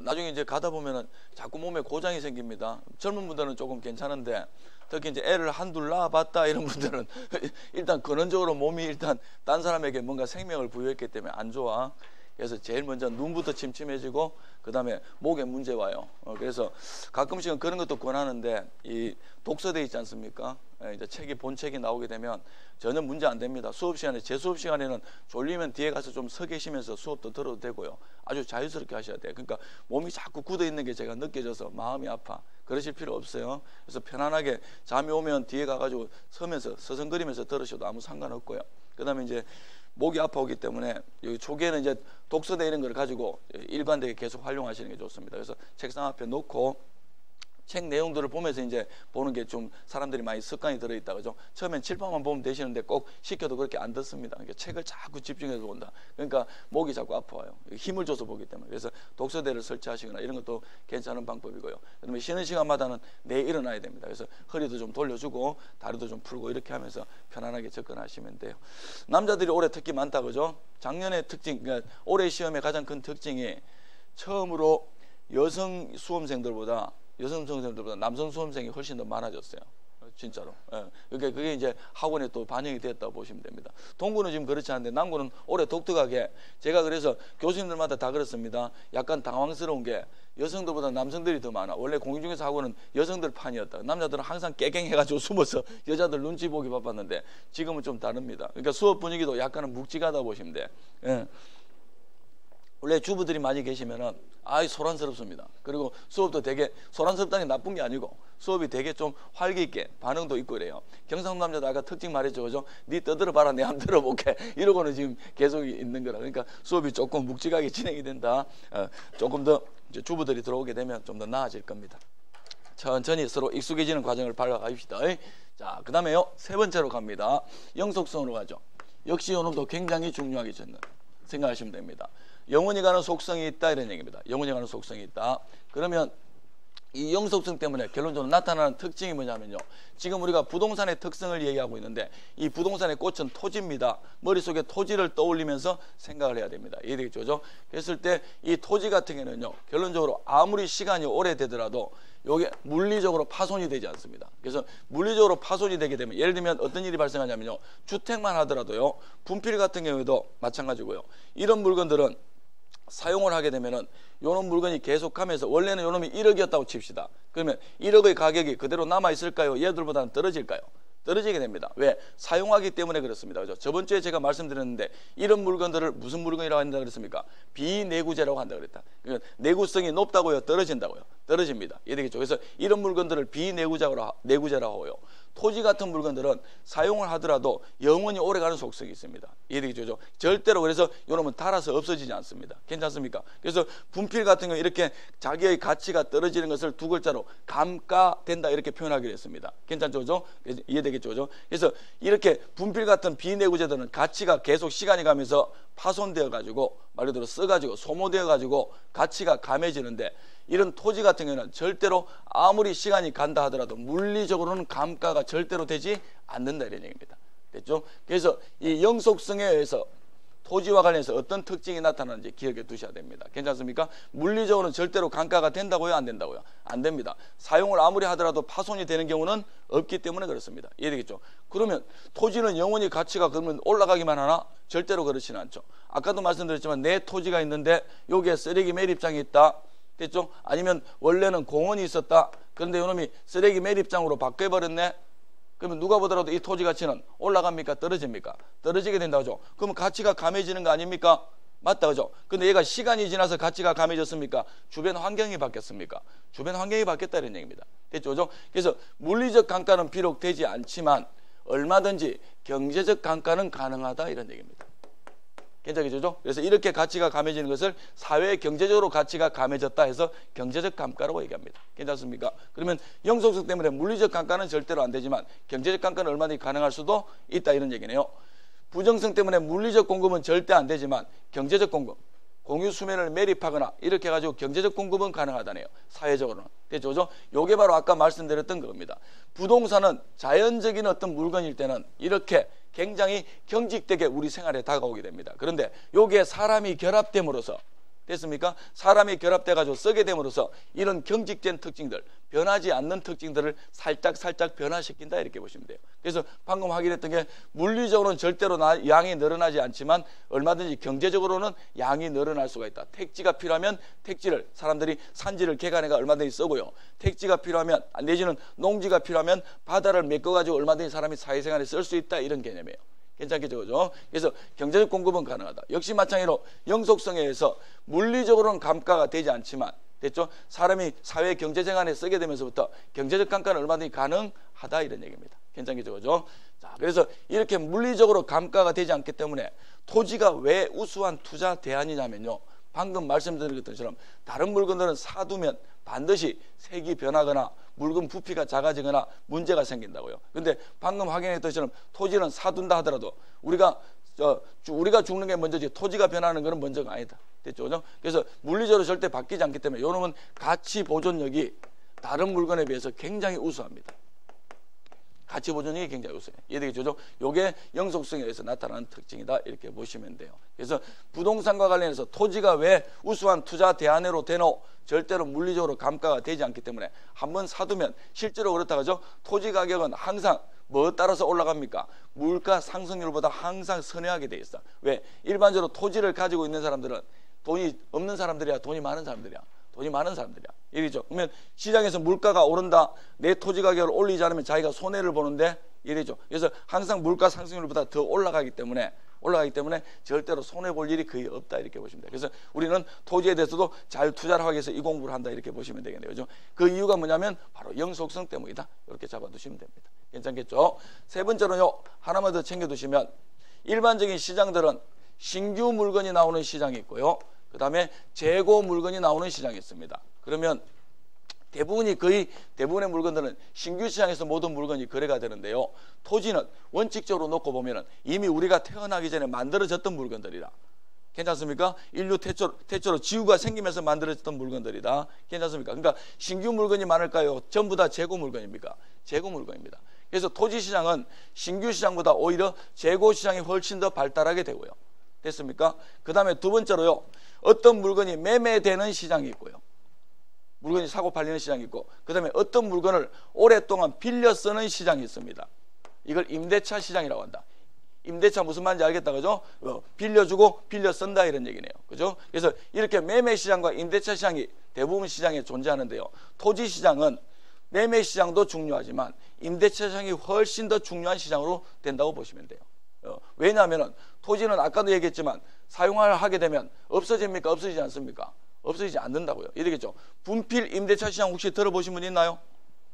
나중에 이제 가다 보면은 자꾸 몸에 고장이 생깁니다. 젊은 분들은 조금 괜찮은데 특히 이제 애를 한둘 낳아봤다 이런 분들은 일단 근원적으로 몸이 일단 딴 사람에게 뭔가 생명을 부여했기 때문에 안 좋아. 그래서 제일 먼저 눈부터 침침해지고 그 다음에 목에 문제 와요. 그래서 가끔씩은 그런 것도 권하는데 이 독서대 있지 않습니까? 이제 본책이 나오게 되면 전혀 문제 안 됩니다. 수업 시간에, 제 수업 시간에는 졸리면 뒤에 가서 좀 서 계시면서 수업도 들어도 되고요. 아주 자유스럽게 하셔야 돼요. 그러니까 몸이 자꾸 굳어 있는 게 제가 느껴져서 마음이 아파. 그러실 필요 없어요. 그래서 편안하게 잠이 오면 뒤에 가가지고 서면서 서성거리면서 들으셔도 아무 상관없고요. 그 다음에 이제 목이 아파오기 때문에 여기 초기에는 이제 독서대 이런 걸 가지고 일관되게 계속 활용하시는 게 좋습니다. 그래서 책상 앞에 놓고 책 내용들을 보면서 이제 보는 게 좀 사람들이 많이 습관이 들어있다 그죠? 처음엔 칠판만 보면 되시는데 꼭 시켜도 그렇게 안 듣습니다. 그러니까 책을 자꾸 집중해서 본다. 그러니까 목이 자꾸 아파요. 힘을 줘서 보기 때문에. 그래서 독서대를 설치하시거나 이런 것도 괜찮은 방법이고요. 그다음에 쉬는 시간마다는 내일 일어나야 됩니다. 그래서 허리도 좀 돌려주고 다리도 좀 풀고 이렇게 하면서 편안하게 접근하시면 돼요. 남자들이 올해 특히 많다 그죠? 작년의 특징, 그러니까 올해 시험의 가장 큰 특징이 처음으로 여성 수험생들보다 남성 수험생이 훨씬 더 많아졌어요. 진짜로. 예. 그러니까 그게 이제 학원에 또 반영이 됐다고 보시면 됩니다. 동구는 지금 그렇지 않은데 남구는 올해 독특하게 제가 그래서 교수님들마다 다 그렇습니다. 약간 당황스러운 게 여성들보다 남성들이 더 많아. 원래 공인중개사 학원은 여성들 판이었다. 남자들은 항상 깨갱해가지고 숨어서 여자들 눈치 보기 바빴는데 지금은 좀 다릅니다. 그러니까 수업 분위기도 약간은 묵직하다 보시면 돼. 예. 원래 주부들이 많이 계시면은 소란스럽습니다. 그리고 수업도 되게 소란스럽다는 게 나쁜 게 아니고 수업이 되게 좀 활기 있게 반응도 있고 이래요. 경상도 남자도 아까 특징 말했죠, 그죠? 니 떠들어봐라, 내 한번 들어볼게. 이러고는 지금 계속 있는 거라. 그러니까 수업이 조금 묵직하게 진행이 된다. 조금 더 이제 주부들이 들어오게 되면 좀 더 나아질 겁니다. 천천히 서로 익숙해지는 과정을 밟아갑시다. 자, 그 다음에요, 세 번째로 갑니다. 영속성으로 가죠. 역시 요놈도 굉장히 중요하게 생각하시면 됩니다. 영원히 가는 속성이 있다 이런 얘기입니다. 영원히 가는 속성이 있다. 그러면 이 영속성 때문에 결론적으로 나타나는 특징이 뭐냐면요. 지금 우리가 부동산의 특성을 얘기하고 있는데 이 부동산의 꽃은 토지입니다. 머릿속에 토지를 떠올리면서 생각을 해야 됩니다. 이해되겠죠? 그랬을 때 이 토지 같은 경우는요. 결론적으로 아무리 시간이 오래되더라도 이게 물리적으로 파손이 되지 않습니다. 그래서 물리적으로 파손이 되게 되면 예를 들면 어떤 일이 발생하냐면요. 주택만 하더라도요. 분필 같은 경우에도 마찬가지고요. 이런 물건들은 사용을 하게 되면은 요놈 물건이 계속하면서 원래는 요놈이 1억이었다고 칩시다. 그러면 1억의 가격이 그대로 남아 있을까요? 얘들보다는 떨어질까요? 떨어지게 됩니다. 왜? 사용하기 때문에 그렇습니다. 그죠? 저번 주에 제가 말씀드렸는데 이런 물건들을 무슨 물건이라고 한다 그랬습니까? 비내구재라고 한다 그랬다. 그러니까 내구성이 높다고요? 떨어진다고요? 떨어집니다. 이해되겠죠? 그래서 이런 물건들을 비내구재라고 하고요. 토지 같은 물건들은 사용을 하더라도 영원히 오래가는 속성이 있습니다. 이해되겠죠? 절대로 그래서 이놈은 닳아서 없어지지 않습니다. 괜찮습니까? 그래서 분필 같은 경우 이렇게 자기의 가치가 떨어지는 것을 두 글자로 감가된다 이렇게 표현하기로 했습니다. 괜찮죠? 이해되겠죠? 그래서 이렇게 분필 같은 비내구재들은 가치가 계속 시간이 가면서 파손되어 가지고 말 그대로 써가지고 소모되어 가지고 가치가 감해지는데 이런 토지 같은 경우는 절대로 아무리 시간이 간다 하더라도 물리적으로는 감가가 절대로 되지 않는다 이런 얘기입니다. 됐죠? 그래서 이 영속성에 의해서 토지와 관련해서 어떤 특징이 나타나는지 기억해 두셔야 됩니다. 괜찮습니까? 물리적으로는 절대로 감가가 된다고요? 안 된다고요? 안 됩니다. 사용을 아무리 하더라도 파손이 되는 경우는 없기 때문에 그렇습니다. 이해되겠죠? 그러면 토지는 영원히 가치가 그러면 올라가기만 하나? 절대로 그렇지는 않죠. 아까도 말씀드렸지만 내 토지가 있는데 여기에 쓰레기 매립장이 있다. 됐죠? 아니면 원래는 공원이 있었다. 그런데 이놈이 쓰레기 매립장으로 바뀌어버렸네. 그러면 누가 보더라도 이 토지 가치는 올라갑니까? 떨어집니까? 떨어지게 된다죠. 그러면 가치가 감해지는 거 아닙니까? 맞다 그죠? 근데 얘가 시간이 지나서 가치가 감해졌습니까? 주변 환경이 바뀌었습니까? 주변 환경이 바뀌었다 이런 얘기입니다. 됐죠? 그죠? 그래서 물리적 감가는 비록 되지 않지만 얼마든지 경제적 감가는 가능하다 이런 얘기입니다. 괜찮겠죠? 그래서 이렇게 가치가 감해지는 것을 사회 경제적으로 가치가 감해졌다 해서 경제적 감가라고 얘기합니다. 괜찮습니까? 그러면 영속성 때문에 물리적 감가는 절대로 안 되지만 경제적 감가는 얼마든지 가능할 수도 있다 이런 얘기네요. 부정성 때문에 물리적 공급은 절대 안 되지만 경제적 공급, 공유 수면을 매립하거나 이렇게 해가지고 경제적 공급은 가능하다네요. 사회적으로는. 됐죠? 요게 바로 아까 말씀드렸던 겁니다. 부동산은 자연적인 어떤 물건일 때는 이렇게 굉장히 경직되게 우리 생활에 다가오게 됩니다. 그런데 요게 사람이 결합됨으로써 됐습니까? 사람이 결합돼 가지고 쓰게 됨으로써 이런 경직된 특징들, 변하지 않는 특징들을 살짝 변화시킨다 이렇게 보시면 돼요. 그래서 방금 확인했던 게 물리적으로는 절대로 양이 늘어나지 않지만 얼마든지 경제적으로는 양이 늘어날 수가 있다. 택지가 필요하면 택지를 사람들이 산지를 개간해가 얼마든지 쓰고요. 택지가 필요하면 내지는 농지가 필요하면 바다를 메꿔가지고 얼마든지 사람이 사회생활에 쓸 수 있다 이런 개념이에요. 괜찮겠죠, 그죠? 그래서 경제적 공급은 가능하다. 역시 마찬가지로 영속성에 의해서 물리적으로는 감가가 되지 않지만, 됐죠? 사람이 사회 경제생활에 쓰게 되면서부터 경제적 감가는 얼마든지 가능하다 이런 얘기입니다. 괜찮겠죠, 그죠? 자, 그래서 이렇게 물리적으로 감가가 되지 않기 때문에 토지가 왜 우수한 투자 대안이냐면요. 방금 말씀드린 것처럼 다른 물건들은 사두면 반드시 색이 변하거나 물건 부피가 작아지거나 문제가 생긴다고요. 근데 방금 확인했던 것처럼 토지는 사둔다 하더라도 우리가 죽는 게 먼저지 토지가 변하는 것은 먼저가 아니다. 됐죠? 그죠? 그래서 물리적으로 절대 바뀌지 않기 때문에 요놈은 가치 보존력이 다른 물건에 비해서 굉장히 우수합니다. 가치 보존력이 굉장히 우수해요. 이해되겠죠? 요게 영속성에 의해서 나타나는 특징이다 이렇게 보시면 돼요. 그래서 부동산과 관련해서 토지가 왜 우수한 투자 대안으로 되노? 절대로 물리적으로 감가가 되지 않기 때문에 한번 사두면 실제로 그렇다 그죠? 토지 가격은 항상 뭐에 따라서 올라갑니까? 물가 상승률보다 항상 선회하게 돼 있어. 왜? 일반적으로 토지를 가지고 있는 사람들은 돈이 없는 사람들이야, 돈이 많은 사람들이야. 돈이 많은 사람들이야. 이러죠. 그러면 시장에서 물가가 오른다. 내 토지 가격을 올리지 않으면 자기가 손해를 보는데 이러죠. 그래서 항상 물가 상승률보다 더 올라가기 때문에 절대로 손해 볼 일이 거의 없다 이렇게 보시면 돼요. 그래서 우리는 토지에 대해서도 잘 투자를 하기 위해서 이 공부를 한다 이렇게 보시면 되겠네요. 그죠? 그 이유가 뭐냐면 바로 영속성 때문이다. 이렇게 잡아두시면 됩니다. 괜찮겠죠? 세 번째로요. 하나만 더 챙겨두시면 일반적인 시장들은 신규 물건이 나오는 시장이 있고요. 그 다음에 재고 물건이 나오는 시장이 있습니다. 그러면 거의 대부분의 물건들은 신규 시장에서 모든 물건이 거래가 되는데요. 토지는 원칙적으로 놓고 보면은 이미 우리가 태어나기 전에 만들어졌던 물건들이다. 괜찮습니까? 인류 태초로 지구가 생기면서 만들어졌던 물건들이다. 괜찮습니까? 그러니까 신규 물건이 많을까요? 전부 다 재고 물건입니까? 재고 물건입니다. 그래서 토지 시장은 신규 시장보다 오히려 재고 시장이 훨씬 더 발달하게 되고요. 됐습니까? 그 다음에 두 번째로요. 어떤 물건이 매매되는 시장이 있고요. 물건이 사고 팔리는 시장이 있고, 그 다음에 어떤 물건을 오랫동안 빌려 쓰는 시장이 있습니다. 이걸 임대차 시장이라고 한다. 임대차 무슨 말인지 알겠다, 그죠? 빌려주고 빌려 쓴다 이런 얘기네요. 그죠? 그래서 이렇게 매매 시장과 임대차 시장이 대부분 시장에 존재하는데요. 토지 시장은 매매 시장도 중요하지만 임대차 시장이 훨씬 더 중요한 시장으로 된다고 보시면 돼요. 왜냐하면 토지는 아까도 얘기했지만 사용을 하게 되면 없어집니까? 없어지지 않습니까? 없어지지 않는다고요. 이러겠죠. 분필 임대차 시장 혹시 들어보신 분 있나요?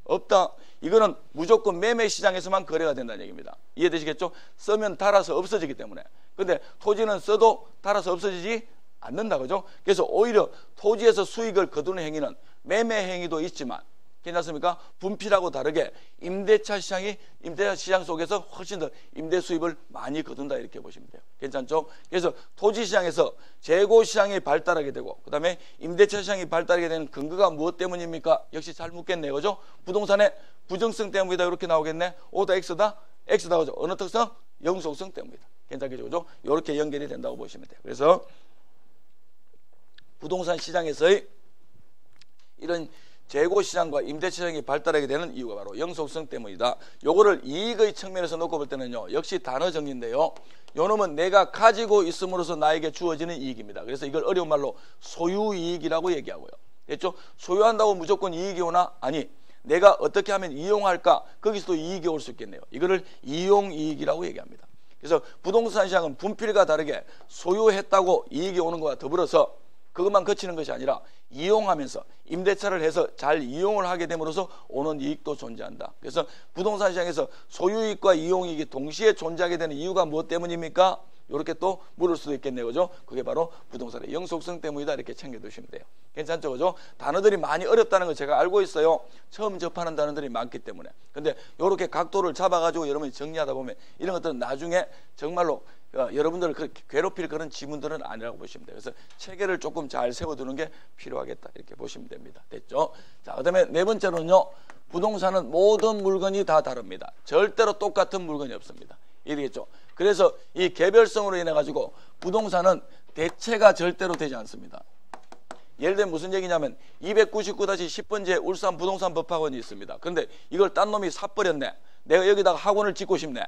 없다. 이거는 무조건 매매 시장에서만 거래가 된다는 얘기입니다. 이해되시겠죠? 쓰면 닳아서 없어지기 때문에. 근데 토지는 써도 닳아서 없어지지 않는다, 그죠? 그래서 오히려 토지에서 수익을 거두는 행위는 매매 행위도 있지만, 괜찮습니까? 분필하고 다르게 임대차 시장 속에서 훨씬 더 임대 수입을 많이 거둔다 이렇게 보시면 돼요. 괜찮죠? 그래서 토지 시장에서 재고 시장이 발달하게 되고, 그 다음에 임대차 시장이 발달하게 되는 근거가 무엇 때문입니까? 역시 잘 묻겠네요, 그죠? 부동산의 부정성 때문이다 이렇게 나오겠네. O다 X다? X다, 그죠? 어느 특성? 영속성 때문이다. 괜찮겠죠, 그죠? 이렇게 연결이 된다고 보시면 돼요. 그래서 부동산 시장에서의 이런 재고 시장과 임대차 시장이 발달하게 되는 이유가 바로 영속성 때문이다. 요거를 이익의 측면에서 놓고 볼 때는요, 역시 단어 정리인데요. 요놈은 내가 가지고 있음으로써 나에게 주어지는 이익입니다. 그래서 이걸 어려운 말로 소유이익이라고 얘기하고요. 됐죠? 소유한다고 무조건 이익이 오나? 아니, 내가 어떻게 하면 이용할까? 거기서도 이익이 올 수 있겠네요. 이거를 이용이익이라고 얘기합니다. 그래서 부동산 시장은 분필과 다르게 소유했다고 이익이 오는 것과 더불어서 그것만 거치는 것이 아니라 이용하면서 임대차를 해서 잘 이용을 하게 됨으로써 오는 이익도 존재한다. 그래서 부동산 시장에서 소유이익과 이용이익이 동시에 존재하게 되는 이유가 무엇 때문입니까? 이렇게 또 물을 수도 있겠네요, 그죠? 그게 바로 부동산의 영속성 때문이다 이렇게 챙겨두시면 돼요. 괜찮죠, 그죠? 단어들이 많이 어렵다는 거 제가 알고 있어요. 처음 접하는 단어들이 많기 때문에. 근데 이렇게 각도를 잡아가지고 여러분이 정리하다 보면 이런 것들은 나중에 정말로 여러분들을 그렇게 괴롭힐 그런 지문들은 아니라고 보시면 돼요. 그래서 체계를 조금 잘 세워두는 게 필요하겠다 이렇게 보시면 됩니다. 됐죠? 자, 그다음에 네 번째로는요, 부동산은 모든 물건이 다 다릅니다. 절대로 똑같은 물건이 없습니다. 이해되겠죠? 그래서 이 개별성으로 인해 가지고 부동산은 대체가 절대로 되지 않습니다. 예를 들면 무슨 얘기냐면 299-10번지에 울산 부동산 법학원이 있습니다. 그런데 이걸 딴 놈이 사버렸네. 내가 여기다가 학원을 짓고 싶네.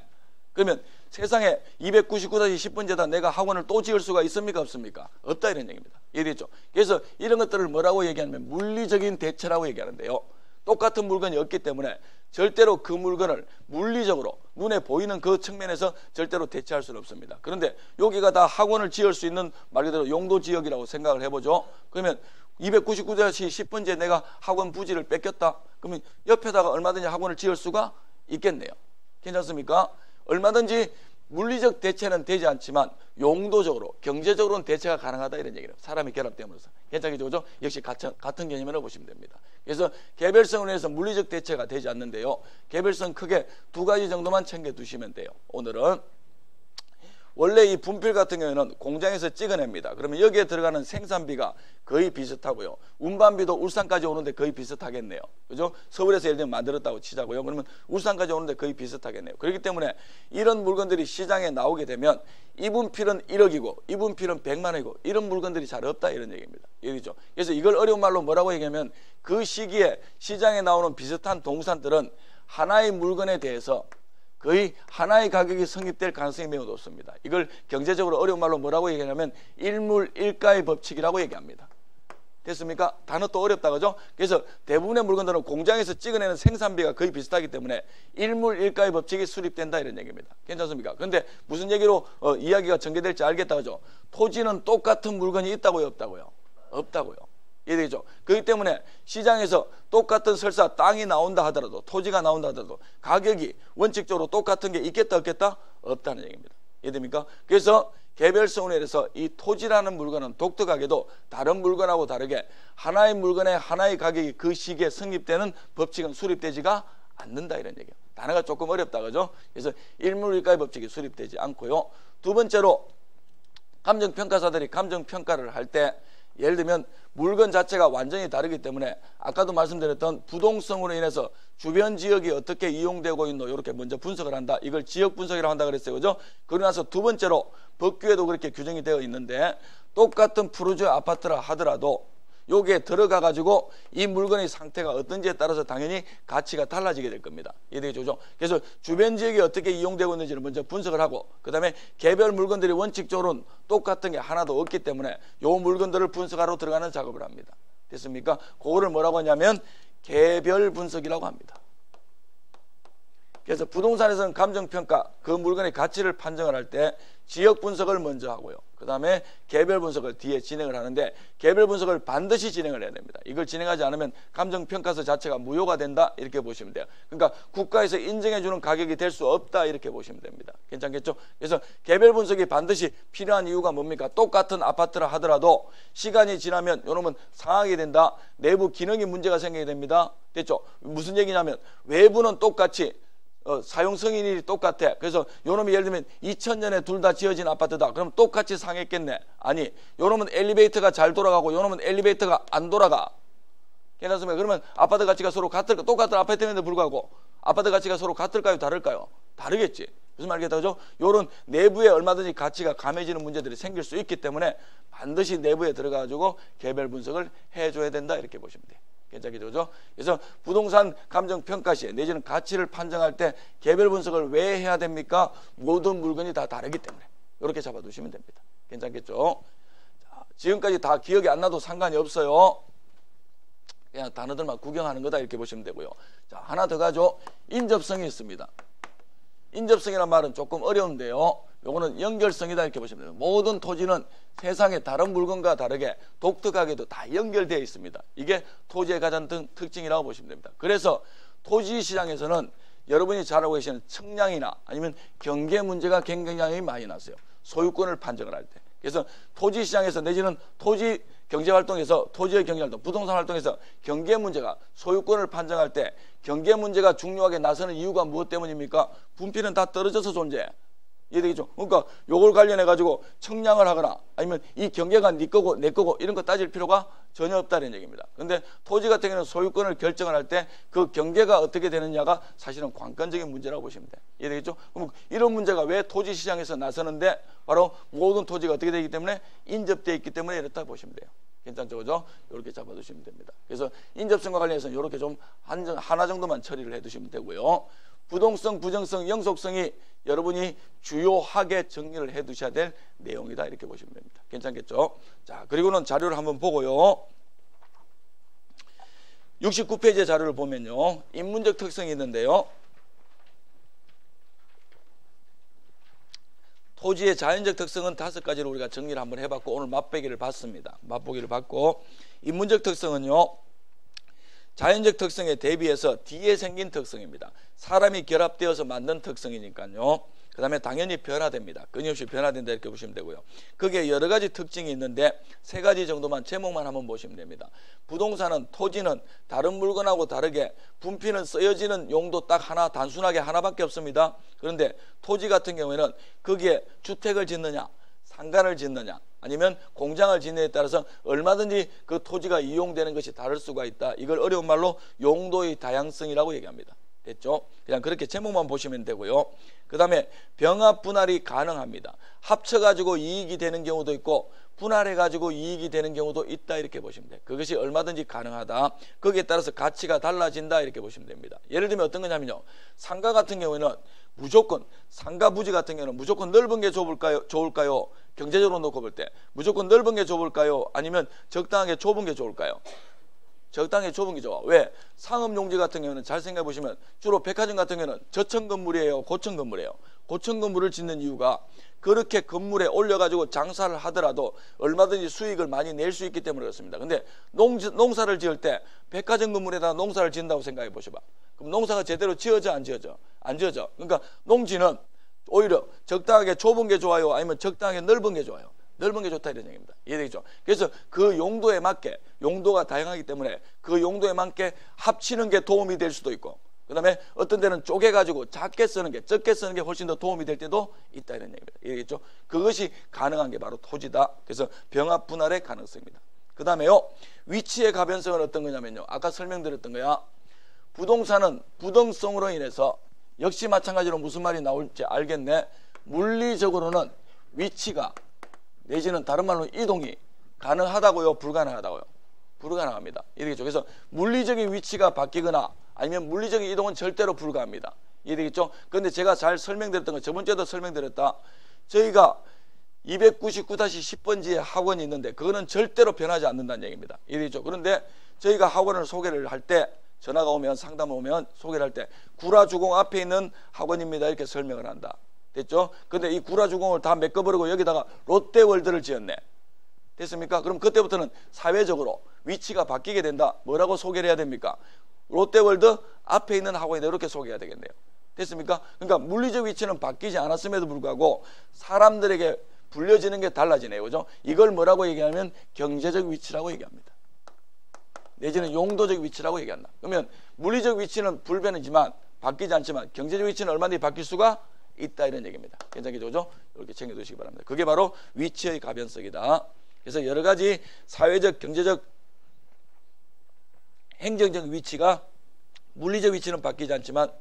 그러면 세상에 299-10번지에다 내가 학원을 또 지을 수가 있습니까? 없습니까? 없다 이런 얘기입니다. 이해되죠? 그래서 이런 것들을 뭐라고 얘기하냐면 물리적인 대체라고 얘기하는데요. 똑같은 물건이 없기 때문에 절대로 그 물건을 물리적으로 눈에 보이는 그 측면에서 절대로 대체할 수는 없습니다. 그런데 여기가 다 학원을 지을 수 있는 말 그대로 용도 지역이라고 생각을 해보죠. 그러면 299-10번지에 내가 학원 부지를 뺏겼다. 그러면 옆에다가 얼마든지 학원을 지을 수가 있겠네요. 괜찮습니까? 얼마든지 물리적 대체는 되지 않지만 용도적으로 경제적으로는 대체가 가능하다 이런 얘기를 사람이 결합됨으로써 괜찮겠죠? 그죠? 역시 같은 개념이라고 보시면 됩니다. 그래서 개별성을 위해서 물리적 대체가 되지 않는데요. 개별성 크게 두 가지 정도만 챙겨두시면 돼요. 오늘은 원래 이 분필 같은 경우에는 공장에서 찍어냅니다. 그러면 여기에 들어가는 생산비가 거의 비슷하고요. 운반비도 울산까지 오는데 거의 비슷하겠네요. 그죠? 서울에서 예를 들면 만들었다고 치자고요. 그러면 울산까지 오는데 거의 비슷하겠네요. 그렇기 때문에 이런 물건들이 시장에 나오게 되면 이 분필은 1억이고 이 분필은 100만 원이고 이런 물건들이 잘 없다 이런 얘기입니다. 얘기죠. 그래서 이걸 어려운 말로 뭐라고 얘기하면 그 시기에 시장에 나오는 비슷한 동산들은 하나의 물건에 대해서 거의 하나의 가격이 성립될 가능성이 매우 높습니다. 이걸 경제적으로 어려운 말로 뭐라고 얘기하냐면 일물일가의 법칙이라고 얘기합니다. 됐습니까? 단어 또 어렵다 그죠? 그래서 대부분의 물건들은 공장에서 찍어내는 생산비가 거의 비슷하기 때문에 일물일가의 법칙이 수립된다 이런 얘기입니다. 괜찮습니까? 그런데 무슨 얘기로 이야기가 전개될지 알겠다 그죠? 토지는 똑같은 물건이 있다고요? 없다고요? 없다고요. 이해되죠? 그렇기 때문에 시장에서 똑같은 설사 땅이 나온다 하더라도 토지가 나온다 하더라도 가격이 원칙적으로 똑같은 게 있겠다 없겠다? 없다는 얘기입니다. 이해됩니까? 그래서 개별성으로 인해서 이 토지라는 물건은 독특하게도 다른 물건하고 다르게 하나의 물건에 하나의 가격이 그 시기에 성립되는 법칙은 수립되지가 않는다 이런 얘기예요. 단어가 조금 어렵다 그죠? 그래서 일물일가의 법칙이 수립되지 않고요. 두 번째로 감정평가사들이 감정평가를 할 때 예를 들면 물건 자체가 완전히 다르기 때문에 아까도 말씀드렸던 부동성으로 인해서 주변 지역이 어떻게 이용되고 있노 이렇게 먼저 분석을 한다. 이걸 지역 분석이라고 한다 그랬어요. 그죠? 그러고 나서 두 번째로 법규에도 그렇게 규정이 되어 있는데 똑같은 푸르지오 아파트라 하더라도 여기에 들어가 가지고 이 물건의 상태가 어떤지에 따라서 당연히 가치가 달라지게 될 겁니다. 이해되죠? 그래서 주변 지역이 어떻게 이용되고 있는지를 먼저 분석을 하고 그 다음에 개별 물건들이 원칙적으로는 똑같은 게 하나도 없기 때문에 이 물건들을 분석하러 들어가는 작업을 합니다. 됐습니까? 그거를 뭐라고 하냐면 개별 분석이라고 합니다. 그래서 부동산에서는 감정평가, 그 물건의 가치를 판정을 할 때 지역 분석을 먼저 하고요. 그 다음에 개별 분석을 뒤에 진행을 하는데 개별 분석을 반드시 진행을 해야 됩니다. 이걸 진행하지 않으면 감정평가서 자체가 무효가 된다 이렇게 보시면 돼요. 그러니까 국가에서 인정해주는 가격이 될 수 없다 이렇게 보시면 됩니다. 괜찮겠죠? 그래서 개별 분석이 반드시 필요한 이유가 뭡니까? 똑같은 아파트라 하더라도 시간이 지나면 요놈은 상하게 된다. 내부 기능이 문제가 생기게 됩니다. 됐죠? 무슨 얘기냐면 외부는 똑같이 사용 승인이 똑같아. 그래서 요놈이 예를 들면 2000년에 둘 다 지어진 아파트다. 그럼 똑같이 상했겠네. 아니, 요놈은 엘리베이터가 잘 돌아가고 요놈은 엘리베이터가 안 돌아가. 괜찮습니까? 그러면 아파트 가치가 서로 같을까? 똑같은 아파트인데 불구하고 아파트 가치가 서로 같을까요? 다를까요? 다르겠지. 무슨 말이겠다 그죠? 요런 내부에 얼마든지 가치가 감해지는 문제들이 생길 수 있기 때문에 반드시 내부에 들어가가지고 개별 분석을 해줘야 된다 이렇게 보시면 돼요. 괜찮겠죠? 그죠? 그래서 부동산 감정평가 시에 내지는 가치를 판정할 때 개별 분석을 왜 해야 됩니까? 모든 물건이 다 다르기 때문에 이렇게 잡아두시면 됩니다. 괜찮겠죠? 자, 지금까지 다 기억이 안 나도 상관이 없어요. 그냥 단어들만 구경하는 거다 이렇게 보시면 되고요. 자, 하나 더 가죠. 인접성이 있습니다. 인접성이란 말은 조금 어려운데요. 요거는 연결성이다 이렇게 보시면 돼요. 모든 토지는 세상의 다른 물건과 다르게 독특하게도 다 연결되어 있습니다. 이게 토지의 가장 특징이라고 보시면 됩니다. 그래서 토지 시장에서는 여러분이 잘 알고 계시는 측량이나 아니면 경계 문제가 굉장히 많이 났어요. 소유권을 판정을 할 때. 그래서 토지 시장에서 내지는 토지 경제활동에서 토지의 경제활동, 부동산 활동에서 경계 문제가 소유권을 판정할 때 경계 문제가 중요하게 나서는 이유가 무엇 때문입니까? 분필은 다 떨어져서 존재해. 이해되겠죠? 그러니까 요걸 관련해 가지고 청량을 하거나 아니면 이 경계가 네 거고 내 거고 이런 거 따질 필요가 전혀 없다는 얘기입니다. 그런데 토지 같은 경우는 소유권을 결정을 할 때 그 경계가 어떻게 되느냐가 사실은 관건적인 문제라고 보시면 돼요. 이해되겠죠? 그럼 이런 문제가 왜 토지 시장에서 나서는데 바로 모든 토지가 어떻게 되기 때문에 인접되어 있기 때문에 이렇다 보시면 돼요. 괜찮죠? 그죠? 이렇게 잡아두시면 됩니다. 그래서 인접성과 관련해서는 이렇게 좀 하나 정도만 처리를 해두시면 되고요. 부동성, 부정성, 영속성이 여러분이 주요하게 정리를 해두셔야 될 내용이다. 이렇게 보시면 됩니다. 괜찮겠죠? 자, 그리고는 자료를 한번 보고요. 69페이지의 자료를 보면요. 인문적 특성이 있는데요. 토지의 자연적 특성은 5가지로 우리가 정리를 한번 해봤고 오늘 맛보기를 봤습니다. 맛보기를 봤고 인문적 특성은요. 자연적 특성에 대비해서 뒤에 생긴 특성입니다. 사람이 결합되어서 만든 특성이니까요. 그 다음에 당연히 변화됩니다. 끊임없이 변화된다 이렇게 보시면 되고요. 그게 여러 가지 특징이 있는데 3가지 정도만 제목만 한번 보시면 됩니다. 부동산은 토지는 다른 물건하고 다르게 분피는 쓰여지는 용도 딱 하나 단순하게 하나밖에 없습니다. 그런데 토지 같은 경우에는 거기에 주택을 짓느냐 상가를 짓느냐 아니면 공장을 짓느냐에 따라서 얼마든지 그 토지가 이용되는 것이 다를 수가 있다. 이걸 어려운 말로 용도의 다양성이라고 얘기합니다. 됐죠? 그냥 그렇게 제목만 보시면 되고요. 그 다음에 병합 분할이 가능합니다. 합쳐가지고 이익이 되는 경우도 있고 분할해가지고 이익이 되는 경우도 있다 이렇게 보시면 돼요. 그것이 얼마든지 가능하다. 거기에 따라서 가치가 달라진다 이렇게 보시면 됩니다. 예를 들면 어떤 거냐면요. 상가 같은 경우에는 무조건 상가 부지 같은 경우는 무조건 넓은 게 좋을까요? 경제적으로 놓고 볼 때 무조건 넓은 게 좋을까요? 아니면 적당하게 좁은 게 좋을까요? 적당히 좁은 게 좋아. 왜? 상업용지 같은 경우는 잘 생각해 보시면 주로 백화점 같은 경우는 저층 건물이에요? 고층 건물이에요? 고층 건물을 짓는 이유가 그렇게 건물에 올려가지고 장사를 하더라도 얼마든지 수익을 많이 낼 수 있기 때문에 그렇습니다. 근데 농사를 지을 때 백화점 건물에다 농사를 짓는다고 생각해 보셔봐. 그럼 농사가 제대로 지어져 안 지어져? 안 지어져. 그러니까 농지는 오히려 적당하게 좁은 게 좋아요? 아니면 적당하게 넓은 게 좋아요? 넓은 게 좋다 이런 얘기입니다. 이해되겠죠? 그래서 그 용도에 맞게 용도가 다양하기 때문에 그 용도에 맞게 합치는 게 도움이 될 수도 있고 그 다음에 어떤 데는 쪼개가지고 작게 쓰는 게 적게 쓰는 게 훨씬 더 도움이 될 때도 있다 이런 얘기입니다. 이해되겠죠? 그것이 가능한 게 바로 토지다. 그래서 병합 분할의 가능성입니다. 그 다음에요. 위치의 가변성은 어떤 거냐면요. 아까 설명드렸던 거야. 부동산은 부동성으로 인해서 역시 마찬가지로 무슨 말이 나올지 알겠네. 물리적으로는 위치가 내지는 다른 말로 이동이 가능하다고요? 불가능하다고요? 불가능합니다. 이해되겠죠? 그래서 물리적인 위치가 바뀌거나 아니면 물리적인 이동은 절대로 불가합니다. 이해되겠죠? 그런데 제가 잘 설명드렸던 거 저번 주에도 설명드렸다. 저희가 299-10번지에 학원이 있는데 그거는 절대로 변하지 않는다는 얘기입니다. 이해되겠죠? 그런데 저희가 학원을 소개를 할 때 전화가 오면 상담 오면 소개를 할 때 구라주공 앞에 있는 학원입니다. 이렇게 설명을 한다. 됐죠? 근데 이 구라주공을 다 메꿔버리고 여기다가 롯데월드를 지었네. 됐습니까? 그럼 그때부터는 사회적으로 위치가 바뀌게 된다. 뭐라고 소개를 해야 됩니까? 롯데월드 앞에 있는 학원이다. 이렇게 소개해야 되겠네요. 됐습니까? 그러니까 물리적 위치는 바뀌지 않았음에도 불구하고 사람들에게 불려지는 게 달라지네요. 그죠? 이걸 뭐라고 얘기하면 경제적 위치라고 얘기합니다. 내지는 용도적 위치라고 얘기한다. 그러면 물리적 위치는 불변이지만 바뀌지 않지만 경제적 위치는 얼마든지 바뀔 수가 있다 이런 얘기입니다. 괜찮겠죠? 그죠? 이렇게 챙겨두시기 바랍니다. 그게 바로 위치의 가변성이다. 그래서 여러 가지 사회적, 경제적, 행정적 위치가 물리적 위치는 바뀌지 않지만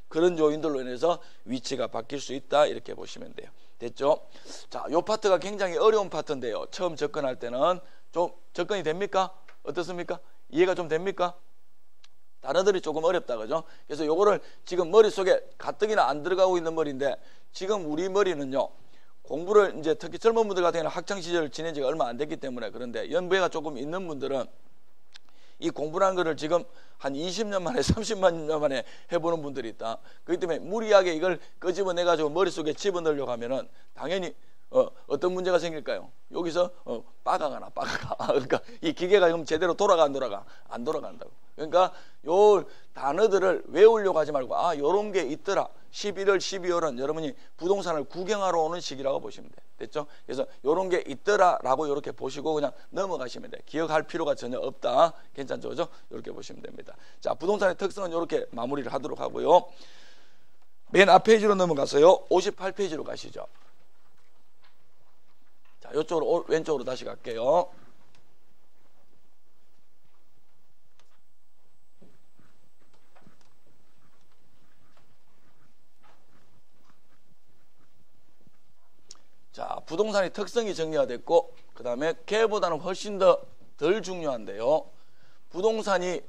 그런 요인들로 인해서 위치가 바뀔 수 있다 이렇게 보시면 돼요. 됐죠? 자, 요 파트가 굉장히 어려운 파트인데요. 처음 접근할 때는 좀 접근이 됩니까? 어떻습니까? 이해가 좀 됩니까? 단어들이 조금 어렵다 그죠? 그래서 요거를 지금 머릿속에 가뜩이나 안 들어가고 있는 머리인데 지금 우리 머리는요 공부를 이제 특히 젊은 분들 같은 경우는 학창시절을 지낸 지가 얼마 안 됐기 때문에 그런데 연배가 조금 있는 분들은 이 공부라는 거를 지금 한 20년 만에 30년 만에 해보는 분들이 있다. 그렇기 때문에 무리하게 이걸 끄집어내가지고 머릿속에 집어넣으려고 하면은 당연히 어떤 문제가 생길까요? 여기서 빠가가 나 빠가가 그러니까 이 기계가 그럼 제대로 돌아가 안 돌아가? 안 돌아간다고. 그러니까 요 단어들을 외우려고 하지 말고 아 요런 게 있더라. 11월 12월은 여러분이 부동산을 구경하러 오는 시기라고 보시면 돼. 됐죠? 그래서 요런 게 있더라 라고 이렇게 보시고 그냥 넘어가시면 돼. 기억할 필요가 전혀 없다. 괜찮죠? 그죠? 이렇게 보시면 됩니다. 자, 부동산의 특성은 이렇게 마무리를 하도록 하고요. 맨 앞 페이지로 넘어가서요. 58페이지로 가시죠. 자, 이쪽으로 왼쪽으로 다시 갈게요. 자, 부동산의 특성이 정리가 됐고, 그 다음에 걔보다는 훨씬 덜 중요한데요. 부동산이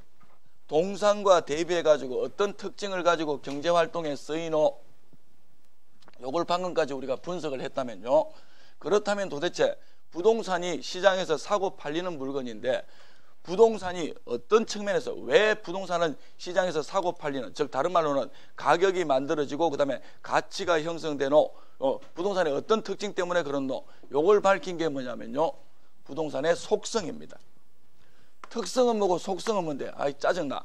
동산과 대비해 가지고 어떤 특징을 가지고 경제활동에 쓰이노, 요걸 방금까지 우리가 분석을 했다면요. 그렇다면 도대체 부동산이 시장에서 사고 팔리는 물건인데, 부동산이 어떤 측면에서 왜 부동산은 시장에서 사고 팔리는, 즉 다른 말로는 가격이 만들어지고 그 다음에 가치가 형성되노, 부동산의 어떤 특징 때문에 그렇노, 요걸 밝힌 게 뭐냐면요, 부동산의 속성입니다. 특성은 뭐고 속성은 뭔데? 아이 짜증나.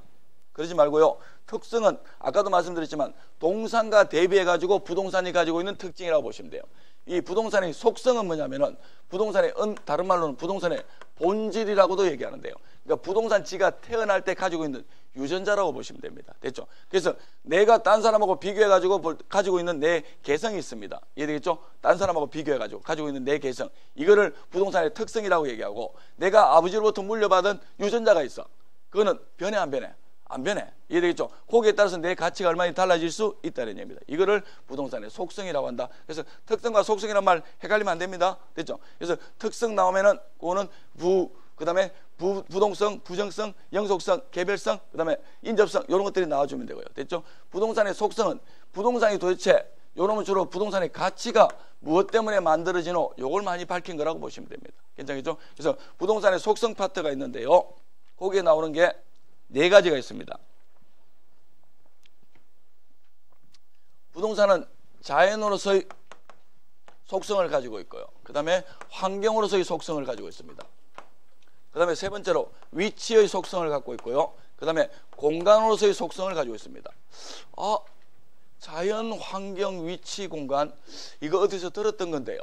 그러지 말고요. 특성은 아까도 말씀드렸지만 동산과 대비해 가지고 부동산이 가지고 있는 특징이라고 보시면 돼요. 이 부동산의 속성은 뭐냐면은 부동산의 다른 말로는 부동산의 본질이라고도 얘기하는데요. 그러니까 부동산 지가 태어날 때 가지고 있는 유전자라고 보시면 됩니다. 됐죠? 그래서 내가 딴 사람하고 비교해 가지고 가지고 있는 내 개성이 있습니다. 이해되겠죠? 딴 사람하고 비교해 가지고 가지고 있는 내 개성, 이거를 부동산의 특성이라고 얘기하고, 내가 아버지로부터 물려받은 유전자가 있어. 그거는 변해 안 변해? 안 변해. 이해되겠죠? 거기에 따라서 내 가치가 얼마나 달라질 수 있다는 얘기입니다. 이거를 부동산의 속성이라고 한다. 그래서 특성과 속성이란 말 헷갈리면 안 됩니다. 됐죠? 그래서 특성 나오면은 그거는 그 다음에 부동성, 부정성, 영속성, 개별성, 그 다음에 인접성, 이런 것들이 나와주면 되고요. 됐죠? 부동산의 속성은 부동산이 도대체, 요놈은 주로 부동산의 가치가 무엇 때문에 만들어지노, 요걸 많이 밝힌 거라고 보시면 됩니다. 괜찮겠죠? 그래서 부동산의 속성 파트가 있는데요. 거기에 나오는 게 4가지가 있습니다. 부동산은 자연으로서의 속성을 가지고 있고요. 그 다음에 환경으로서의 속성을 가지고 있습니다. 그 다음에 세 번째로 위치의 속성을 갖고 있고요. 그 다음에 공간으로서의 속성을 가지고 있습니다. 자연, 환경, 위치, 공간, 이거 어디서 들었던 건데요?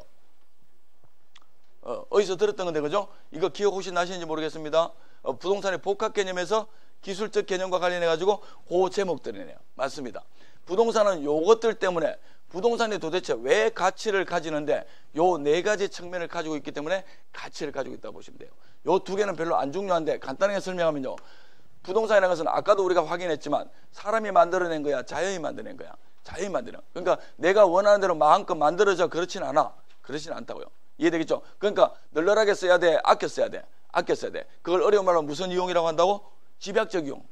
어디서 들었던 건데, 그죠? 이거 기억 혹시 나시는지 모르겠습니다. 부동산의 복합 개념에서 기술적 개념과 관련해 가지고 그 제목들이네요. 맞습니다. 부동산은 요것들 때문에, 부동산이 도대체 왜 가치를 가지는데 요 4가지 측면을 가지고 있기 때문에 가치를 가지고 있다고 보시면 돼요. 요 2개는 별로 안 중요한데 간단하게 설명하면요, 부동산이라는 것은 아까도 우리가 확인했지만 사람이 만들어낸 거야, 자연이 만들어낸 거야? 자연이 만드는. 그러니까 내가 원하는 대로 마음껏 만들어져 그렇진 않아. 그렇진 않다고요. 이해되겠죠? 그러니까 널널하게 써야 돼, 아껴 써야 돼, 아껴 써야 돼. 그걸 어려운 말로 무슨 이용이라고 한다고? 집약적 이용.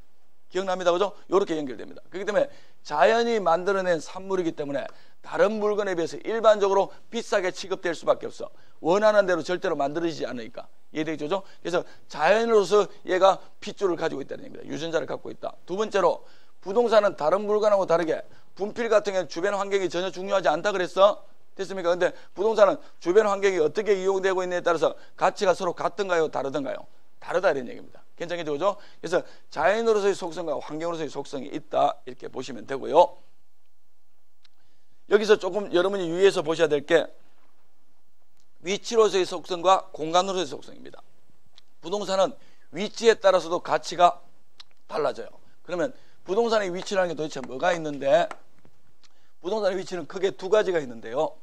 기억납니다, 그죠? 이렇게 연결됩니다. 그렇기 때문에 자연이 만들어낸 산물이기 때문에 다른 물건에 비해서 일반적으로 비싸게 취급될 수밖에 없어. 원하는 대로 절대로 만들어지지 않으니까. 이해되겠죠? 그래서 자연으로서 얘가 핏줄을 가지고 있다는 얘기입니다. 유전자를 갖고 있다. 두 번째로, 부동산은 다른 물건하고 다르게 분필 같은 경우는 주변 환경이 전혀 중요하지 않다 그랬어? 됐습니까? 근데 부동산은 주변 환경이 어떻게 이용되고 있느냐에 따라서 가치가 서로 같던가요, 다르던가요? 다르다 이런 얘기입니다. 괜찮겠죠? 그죠? 그래서 자연으로서의 속성과 환경으로서의 속성이 있다, 이렇게 보시면 되고요. 여기서 조금 여러분이 유의해서 보셔야 될 게 위치로서의 속성과 공간으로서의 속성입니다. 부동산은 위치에 따라서도 가치가 달라져요. 그러면 부동산의 위치라는 게 도대체 뭐가 있는데, 부동산의 위치는 크게 2가지가 있는데요.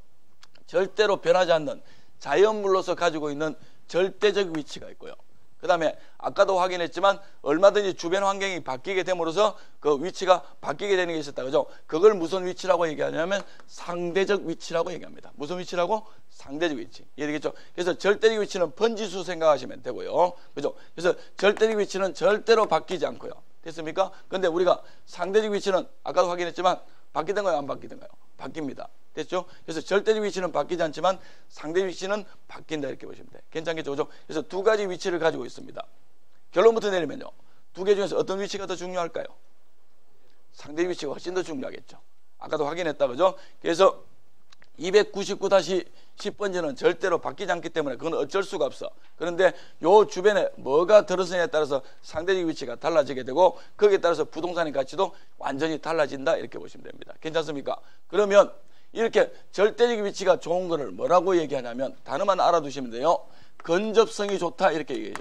절대로 변하지 않는 자연물로서 가지고 있는 절대적 위치가 있고요. 그 다음에 아까도 확인했지만 얼마든지 주변 환경이 바뀌게 됨으로써 그 위치가 바뀌게 되는 게 있었다, 그죠? 그걸 무슨 위치라고 얘기하냐면 상대적 위치라고 얘기합니다. 무슨 위치라고? 상대적 위치. 이해되겠죠? 그래서 절대적 위치는 번지수 생각하시면 되고요, 그죠? 그래서 절대적 위치는 절대로 바뀌지 않고요. 됐습니까? 근데 우리가 상대적 위치는 아까도 확인했지만 바뀌던가요, 안 바뀌던가요? 바뀝니다. 됐죠? 그래서 절대적 위치는 바뀌지 않지만 상대적 위치는 바뀐다, 이렇게 보시면 돼요. 괜찮겠죠? 그죠? 그래서 2가지 위치를 가지고 있습니다. 결론부터 내리면요, 2개 중에서 어떤 위치가 더 중요할까요? 상대적 위치가 훨씬 더 중요하겠죠. 아까도 확인했다, 그죠? 그래서 299-10번지는 절대로 바뀌지 않기 때문에 그건 어쩔 수가 없어. 그런데 요 주변에 뭐가 들어서냐에 따라서 상대적 위치가 달라지게 되고, 거기에 따라서 부동산의 가치도 완전히 달라진다, 이렇게 보시면 됩니다. 괜찮습니까? 그러면 이렇게 절대적 위치가 좋은 거를 뭐라고 얘기하냐면 단어만 알아두시면 돼요. 근접성이 좋다, 이렇게 얘기해요.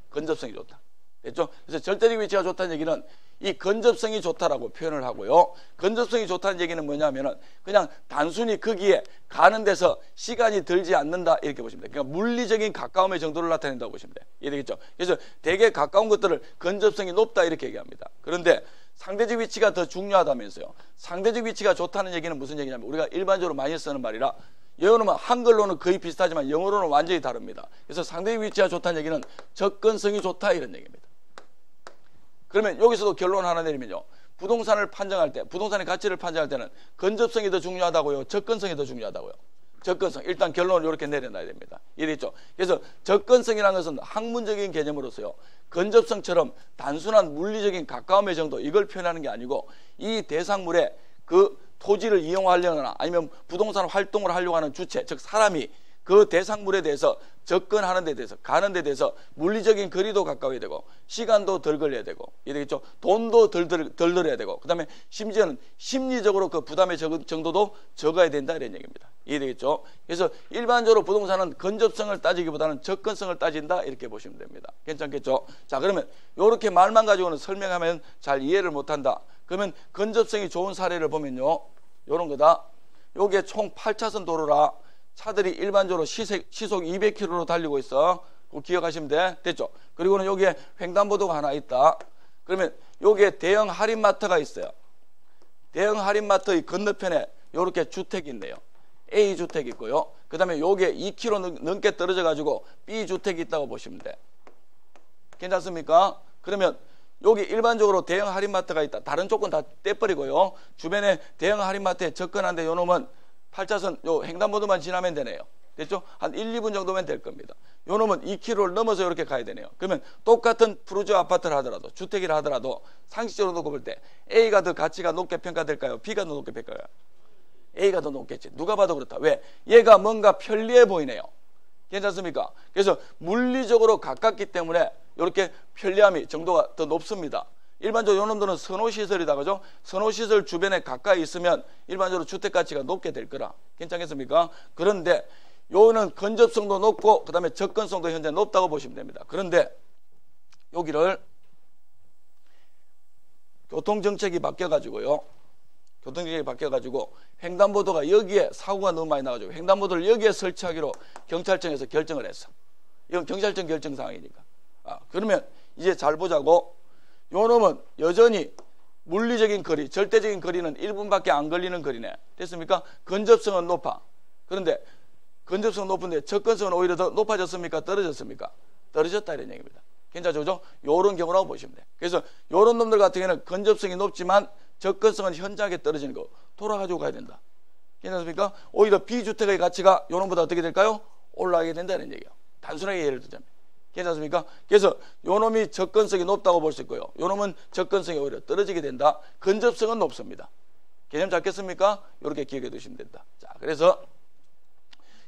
근접성이 좋다. 됐죠? 그래서 절대적 위치가 좋다는 얘기는 이 근접성이 좋다라고 표현을 하고요. 근접성이 좋다는 얘기는 뭐냐면은 그냥 단순히 거기에 가는 데서 시간이 들지 않는다, 이렇게 보시면 돼요. 그러니까 물리적인 가까움의 정도를 나타낸다고 보시면 돼요. 이해되겠죠? 그래서 되게 가까운 것들을 근접성이 높다, 이렇게 얘기합니다. 그런데 상대적 위치가 더 중요하다면서요. 상대적 위치가 좋다는 얘기는 무슨 얘기냐면 우리가 일반적으로 많이 쓰는 말이라 영어로는 한글로는 거의 비슷하지만 영어로는 완전히 다릅니다. 그래서 상대적 위치가 좋다는 얘기는 접근성이 좋다 이런 얘기입니다. 그러면 여기서도 결론 하나 내리면요. 부동산을 판정할 때, 부동산의 가치를 판정할 때는 근접성이 더 중요하다고요? 접근성이 더 중요하다고요? 접근성. 일단 결론을 이렇게 내려놔야 됩니다. 이해됐죠? 그래서 접근성이라는 것은 학문적인 개념으로서요. 근접성처럼 단순한 물리적인 가까움의 정도 이걸 표현하는 게 아니고 이 대상물의 그 토지를 이용하려거나 아니면 부동산 활동을 하려고 하는 주체, 즉 사람이 그 대상물에 대해서 접근하는 데 대해서 가는 데 대해서 물리적인 거리도 가까워야 되고 시간도 덜 걸려야 되고 이해되겠죠? 돈도 덜 들어야 되고 그 다음에 심지어는 심리적으로 그 부담의 정도도 적어야 된다 이런 얘기입니다. 이해되겠죠? 그래서 일반적으로 부동산은 근접성을 따지기보다는 접근성을 따진다 이렇게 보시면 됩니다. 괜찮겠죠? 자, 그러면 이렇게 말만 가지고는 설명하면 잘 이해를 못한다. 그러면 근접성이 좋은 사례를 보면요. 요런 거다. 요게 총 8차선 도로라 차들이 일반적으로 시속 200km로 달리고 있어. 그거 기억하시면 돼. 됐죠? 그리고는 여기에 횡단보도가 하나 있다. 그러면 여기에 대형 할인마트가 있어요. 대형 할인마트의 건너편에 이렇게 주택이 있네요. A주택이 있고요. 그 다음에 여기에 2km 넘게 떨어져 가지고 B주택이 있다고 보시면 돼. 괜찮습니까? 그러면 여기 일반적으로 대형 할인마트가 있다. 다른 조건 다 떼버리고요. 주변에 대형 할인마트에 접근한데 요놈은 8차선 요 횡단보도만 지나면 되네요. 됐죠? 한 1, 2분 정도면 될 겁니다. 요 놈은 2km를 넘어서 이렇게 가야 되네요. 그러면 똑같은 푸르지오 아파트를 하더라도 주택이라 하더라도 상식적으로 놓고 볼 때 A가 더 가치가 높게 평가될까요? B가 더 높게 평가될까요? A가 더 높겠지. 누가 봐도 그렇다. 왜? 얘가 뭔가 편리해 보이네요. 괜찮습니까? 그래서 물리적으로 가깝기 때문에 이렇게 편리함이 정도가 더 높습니다. 일반적으로 요놈들은 선호시설이다 그죠? 선호시설 주변에 가까이 있으면 일반적으로 주택가치가 높게 될 거라. 괜찮겠습니까? 그런데 요는 근접성도 높고 그 다음에 접근성도 현재 높다고 보시면 됩니다. 그런데 여기를 교통정책이 바뀌어가지고요. 교통정책이 바뀌어가지고 횡단보도가 여기에 사고가 너무 많이 나가지고 횡단보도를 여기에 설치하기로 경찰청에서 결정을 했어. 이건 경찰청 결정 사항이니까. 그러면 이제 잘 보자고. 요놈은 여전히 물리적인 거리, 절대적인 거리는 1분밖에 안 걸리는 거리네. 됐습니까? 근접성은 높아. 그런데 근접성은 높은데 접근성은 오히려 더 높아졌습니까? 떨어졌습니까? 떨어졌다 이런 얘기입니다. 괜찮죠? 요런 경우라고 보시면 돼. 그래서 요런 놈들 같은 경우는 근접성이 높지만 접근성은 현저하게 떨어지는 거 돌아가지고 가야 된다. 괜찮습니까? 오히려 B주택의 가치가 요놈보다 어떻게 될까요? 올라가게 된다는 얘기예요. 단순하게 예를 들자면. 괜찮습니까? 그래서 요놈이 접근성이 높다고 볼 수 있고요. 요놈은 접근성이 오히려 떨어지게 된다. 근접성은 높습니다. 개념 잡겠습니까? 이렇게 기억해 두시면 된다. 자, 그래서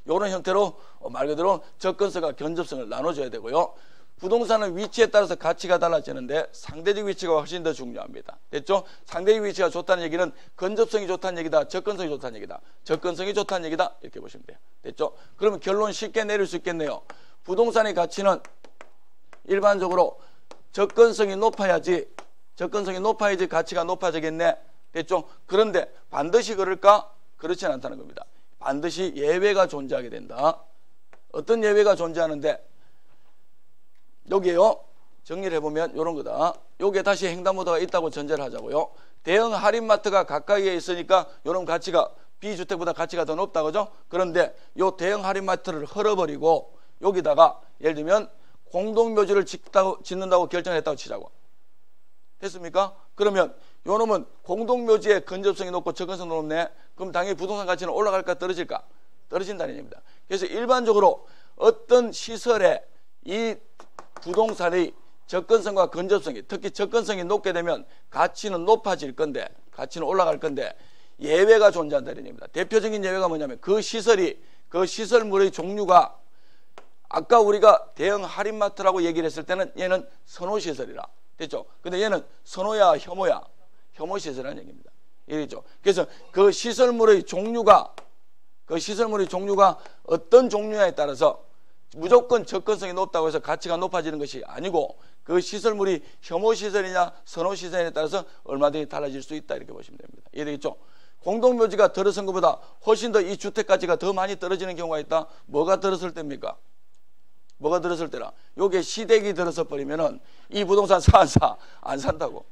요런 형태로 말 그대로 접근성과 근접성을 나눠줘야 되고요. 부동산은 위치에 따라서 가치가 달라지는데 상대적 위치가 훨씬 더 중요합니다. 됐죠? 상대적 위치가 좋다는 얘기는 근접성이 좋다는 얘기다. 접근성이 좋다는 얘기다. 접근성이 좋다는 얘기다. 이렇게 보시면 돼요. 됐죠? 그러면 결론 쉽게 내릴 수 있겠네요. 부동산의 가치는 일반적으로 접근성이 높아야지 가치가 높아지겠네. 됐죠? 그런데 반드시 그럴까? 그렇지는 않다는 겁니다. 반드시 예외가 존재하게 된다. 어떤 예외가 존재하는데 여기에요. 정리를 해보면 이런 거다. 여기에 다시 횡단보도가 있다고 전제를 하자고요. 대형 할인마트가 가까이에 있으니까 이런 가치가 B주택보다 가치가 더 높다 그죠? 그런데 이 대형 할인마트를 헐어버리고 여기다가 예를 들면 공동묘지를 짓는다고 결정했다고 치자고. 됐습니까? 그러면 요놈은 공동묘지에 근접성이 높고 접근성이 높네. 그럼 당연히 부동산 가치는 올라갈까 떨어질까? 떨어진다는 얘기입니다. 그래서 일반적으로 어떤 시설에 이 부동산의 접근성과 근접성이 특히 접근성이 높게 되면 가치는 높아질 건데 가치는 올라갈 건데 예외가 존재한다는 얘기입니다. 대표적인 예외가 뭐냐면 그 시설물의 종류가 아까 우리가 대형 할인마트라고 얘기를 했을 때는 얘는 선호시설이라 됐죠? 근데 얘는 선호야 혐오야? 혐오시설이라는 얘기입니다. 이해됐죠? 그래서 그 시설물의 종류가 어떤 종류냐에 따라서 무조건 접근성이 높다고 해서 가치가 높아지는 것이 아니고 그 시설물이 혐오시설이냐 선호시설에 따라서 얼마든지 달라질 수 있다 이렇게 보시면 됩니다. 이해되겠죠? 공동묘지가 들어선 것보다 훨씬 더 이 주택가치가 더 많이 떨어지는 경우가 있다. 뭐가 들었을 때입니까? 뭐가 들었을 때라? 요게 시댁이 들어서 버리면은 이 부동산 안 산다고.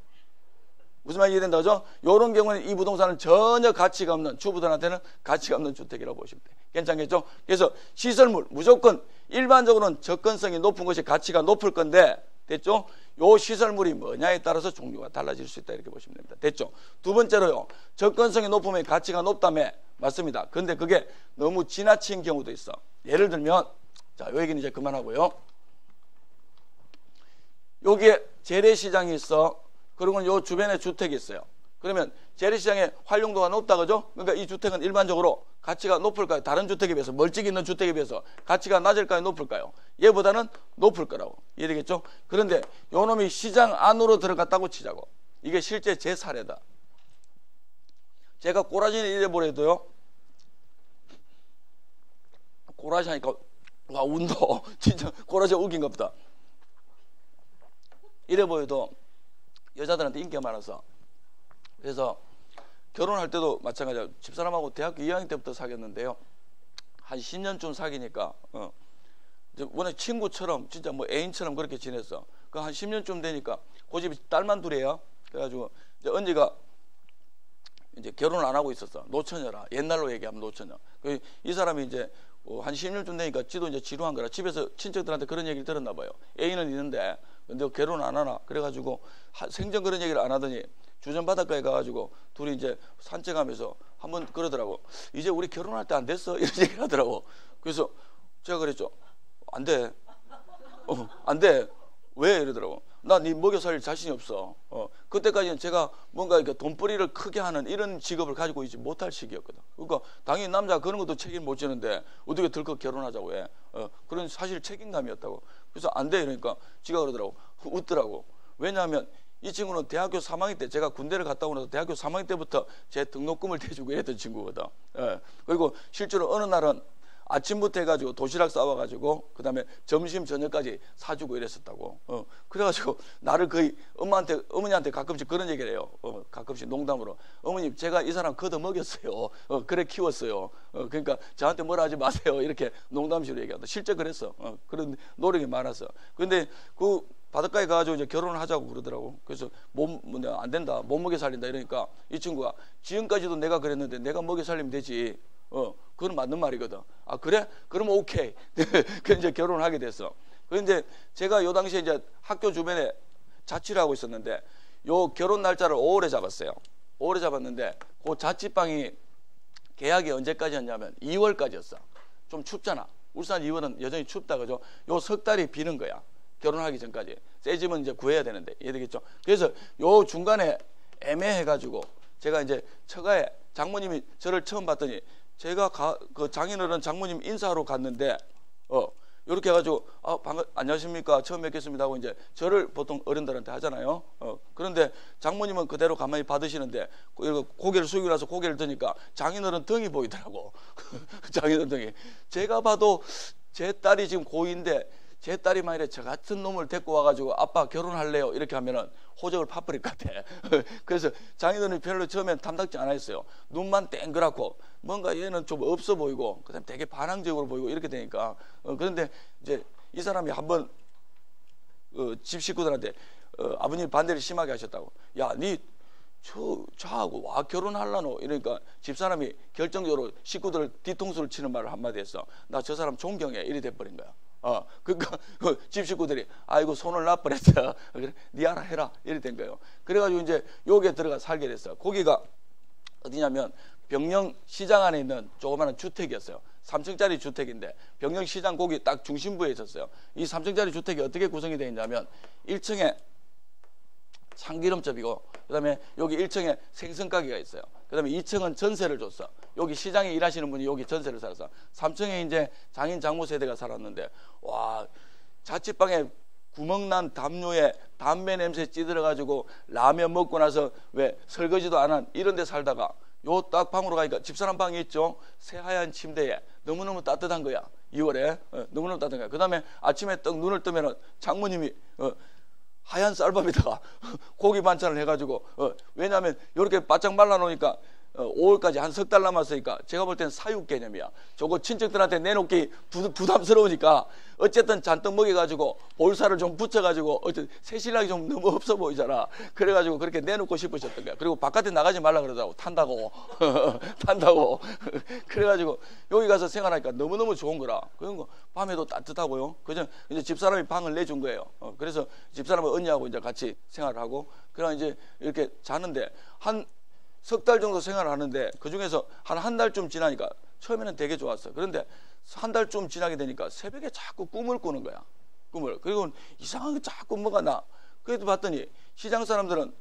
무슨 말이 이해된다 그죠? 이런 경우는 이 부동산은 전혀 가치가 없는, 주부들한테는 가치가 없는 주택이라고 보시면 돼요. 괜찮겠죠? 그래서 시설물 무조건 일반적으로는 접근성이 높은 것이 가치가 높을 건데, 됐죠? 요 시설물이 뭐냐에 따라서 종류가 달라질 수 있다, 이렇게 보시면 됩니다. 됐죠? 두 번째로요, 접근성이 높으면 가치가 높다며. 맞습니다. 근데 그게 너무 지나친 경우도 있어. 예를 들면, 자, 요 얘기는 이제 그만하고요. 여기에 재래시장이 있어. 그리고 요 주변에 주택이 있어요. 그러면 재래시장의 활용도가 높다 그죠? 그러니까 이 주택은 일반적으로 가치가 높을까요? 다른 주택에 비해서, 멀찍이 있는 주택에 비해서 가치가 낮을까요? 높을까요? 얘보다는 높을 거라고. 이해되겠죠? 그런데 요 놈이 시장 안으로 들어갔다고 치자고. 이게 실제 제 사례다. 제가 꼬라지를 이래버려도요, 꼬라지 하니까 와, 운도 진짜 꼬라지가 웃긴가 보다. 이래 보여도 여자들한테 인기가 많아서, 그래서 결혼할 때도 마찬가지로 집사람하고 대학교 2학년 때부터 사귀었는데요, 한 10년쯤 사귀니까 이제 워낙 친구처럼 진짜 뭐 애인처럼 그렇게 지냈어. 그 한 10년쯤 되니까 그 집이 딸만 둘이에요. 그래가지고 이제 언니가 이제 결혼을 안 하고 있었어. 노처녀라. 옛날로 얘기하면 노처녀. 이 사람이 이제 한 10년쯤 되니까 지도 이제 지루한 거라 집에서 친척들한테 그런 얘기를 들었나 봐요. 애인은 있는데 근데 결혼 안 하나? 그래가지고 생전 그런 얘기를 안 하더니 주전 바닷가에 가가지고 둘이 이제 산책하면서 한번 그러더라고. 이제 우리 결혼할 때 안 됐어? 이런 얘기를 하더라고. 그래서 제가 그랬죠. 안 돼. 안 돼. 왜? 이러더라고. 나 네 먹여 살릴 자신이 없어. 그때까지는 제가 뭔가 이렇게 돈벌이를 크게 하는 이런 직업을 가지고 있지 못할 시기였거든. 그러니까 당연히 남자가 그런 것도 책임 못 지는데 어떻게 덜컥 결혼하자고 해. 그런 사실 책임감이었다고. 그래서 안 돼. 이러니까 지가 그러더라고. 웃더라고. 왜냐하면 이 친구는 대학교 3학년 때, 제가 군대를 갔다 오고 나서 대학교 3학년 때부터 제 등록금을 대주고 이랬던 친구거든. 그리고 실제로 어느 날은 아침부터 해가지고 도시락 싸와가지고 그 다음에 점심 저녁까지 사주고 이랬었다고. 그래가지고 나를 거의 어머니한테 가끔씩 그런 얘기를 해요. 가끔씩 농담으로, 어머님 제가 이 사람 걷어 먹였어요. 그래 키웠어요. 그러니까 저한테 뭐라 하지 마세요. 이렇게 농담식으로 얘기하다. 실제 그랬어. 그런 노력이 많았어. 근데 그 바닷가에 가가지고 이제 결혼을 하자고 그러더라고. 그래서 안 된다, 못 먹여 살린다 이러니까 이 친구가 지금까지도 내가 그랬는데 내가 먹여 살리면 되지. 그건 맞는 말이거든. 아 그래? 그럼 오케이. 그 이제 결혼을 하게 됐어. 그런데 제가 요 당시에 이제 학교 주변에 자취를 하고 있었는데 요 결혼 날짜를 5월에 잡았어요. 5월에 잡았는데 그 자취방이 계약이 언제까지였냐면 2월까지였어. 좀 춥잖아. 울산 2월은 여전히 춥다 그죠? 요 석 달이 비는 거야. 결혼하기 전까지. 새 집은 이제 구해야 되는데 이해되겠죠? 그래서 요 중간에 애매해가지고 제가 이제 처가에 장모님이 저를 처음 봤더니 제가 그 장인어른 장모님 인사하러 갔는데 이렇게 해가지고 안녕하십니까 처음 뵙겠습니다 하고 이제 저를 보통 어른들한테 하잖아요. 그런데 장모님은 그대로 가만히 받으시는데 고개를 숙이고 나서 고개를 드니까 장인어른 등이 보이더라고. 장인어른 등이. 제가 봐도 제 딸이 지금 고2인데 제 딸이 만일에 저 같은 놈을 데리고 와가지고 아빠 결혼할래요 이렇게 하면은 호적을 파버릴 것 같아. 그래서 장인어른이 별로 처음엔 탐탁지 않았어요. 눈만 땡그랗고 뭔가 얘는 좀 없어 보이고 그다음에 되게 반항적으로 보이고 이렇게 되니까 그런데 이제 이 사람이 한번 집 식구들한테 아버님 반대를 심하게 하셨다고. 야, 니 저하고 와 결혼하려노? 이러니까 집사람이 결정적으로 식구들 뒤통수를 치는 말을 한마디 했어. 나 저 사람 존경해. 이래 돼버린 거야. 그러니까 집 식구들이 아이고 손을 놔버렸어. 그래, 니 알아 해라. 이래 된 거예요. 그래가지고 이제 여기에 들어가 살게 됐어요. 거기가 어디냐면 병영시장 안에 있는 조그마한 주택이었어요. 3층짜리 주택인데 병영시장 거기 딱 중심부에 있었어요. 이 3층짜리 주택이 어떻게 구성이 되어 있냐면 1층에 참기름집이고 그 다음에 여기 1층에 생선가게가 있어요. 그 다음에 2층은 전세를 줬어. 여기 시장에 일하시는 분이 여기 전세를 살았어. 3층에 이제 장인 장모 세대가 살았는데 와 자취방에 구멍난 담요에 담배 냄새 찌들어가지고 라면 먹고 나서 왜 설거지도 안 한 이런 데 살다가 요 딱 방으로 가니까 집사람 방이 있죠. 새하얀 침대에 너무너무 따뜻한 거야. 2월에 너무너무 따뜻한 거야. 그 다음에 아침에 떡 눈을 뜨면은 장모님이 하얀 쌀밥에다가 고기 반찬을 해가지고 왜냐하면 이렇게 바짝 말라놓으니까 5월까지 한 석 달 남았으니까 제가 볼 때는 사육 개념이야. 저거 친척들한테 내놓기 부담스러우니까 어쨌든 잔뜩 먹여가지고 볼살을 좀 붙여가지고 어쨌든 새신랑이 좀 너무 없어 보이잖아. 그래가지고 그렇게 내놓고 싶으셨던 거야. 그리고 바깥에 나가지 말라 그러더라고. 탄다고. 탄다고. 그래가지고 여기 가서 생활하니까 너무너무 좋은 거라. 그런 거 밤에도 따뜻하고요. 그죠? 이제 집사람이 방을 내준 거예요. 그래서 집사람은 언니하고 이제 같이 생활을 하고 그럼 이제 이렇게 자는데 한 석 달 정도 생활을 하는데 그 중에서 한 달쯤 지나니까 처음에는 되게 좋았어. 그런데 한 달쯤 지나게 되니까 새벽에 자꾸 꿈을 꾸는 거야. 꿈을. 그리고 이상하게 자꾸 뭐가 나. 그래도 봤더니 시장 사람들은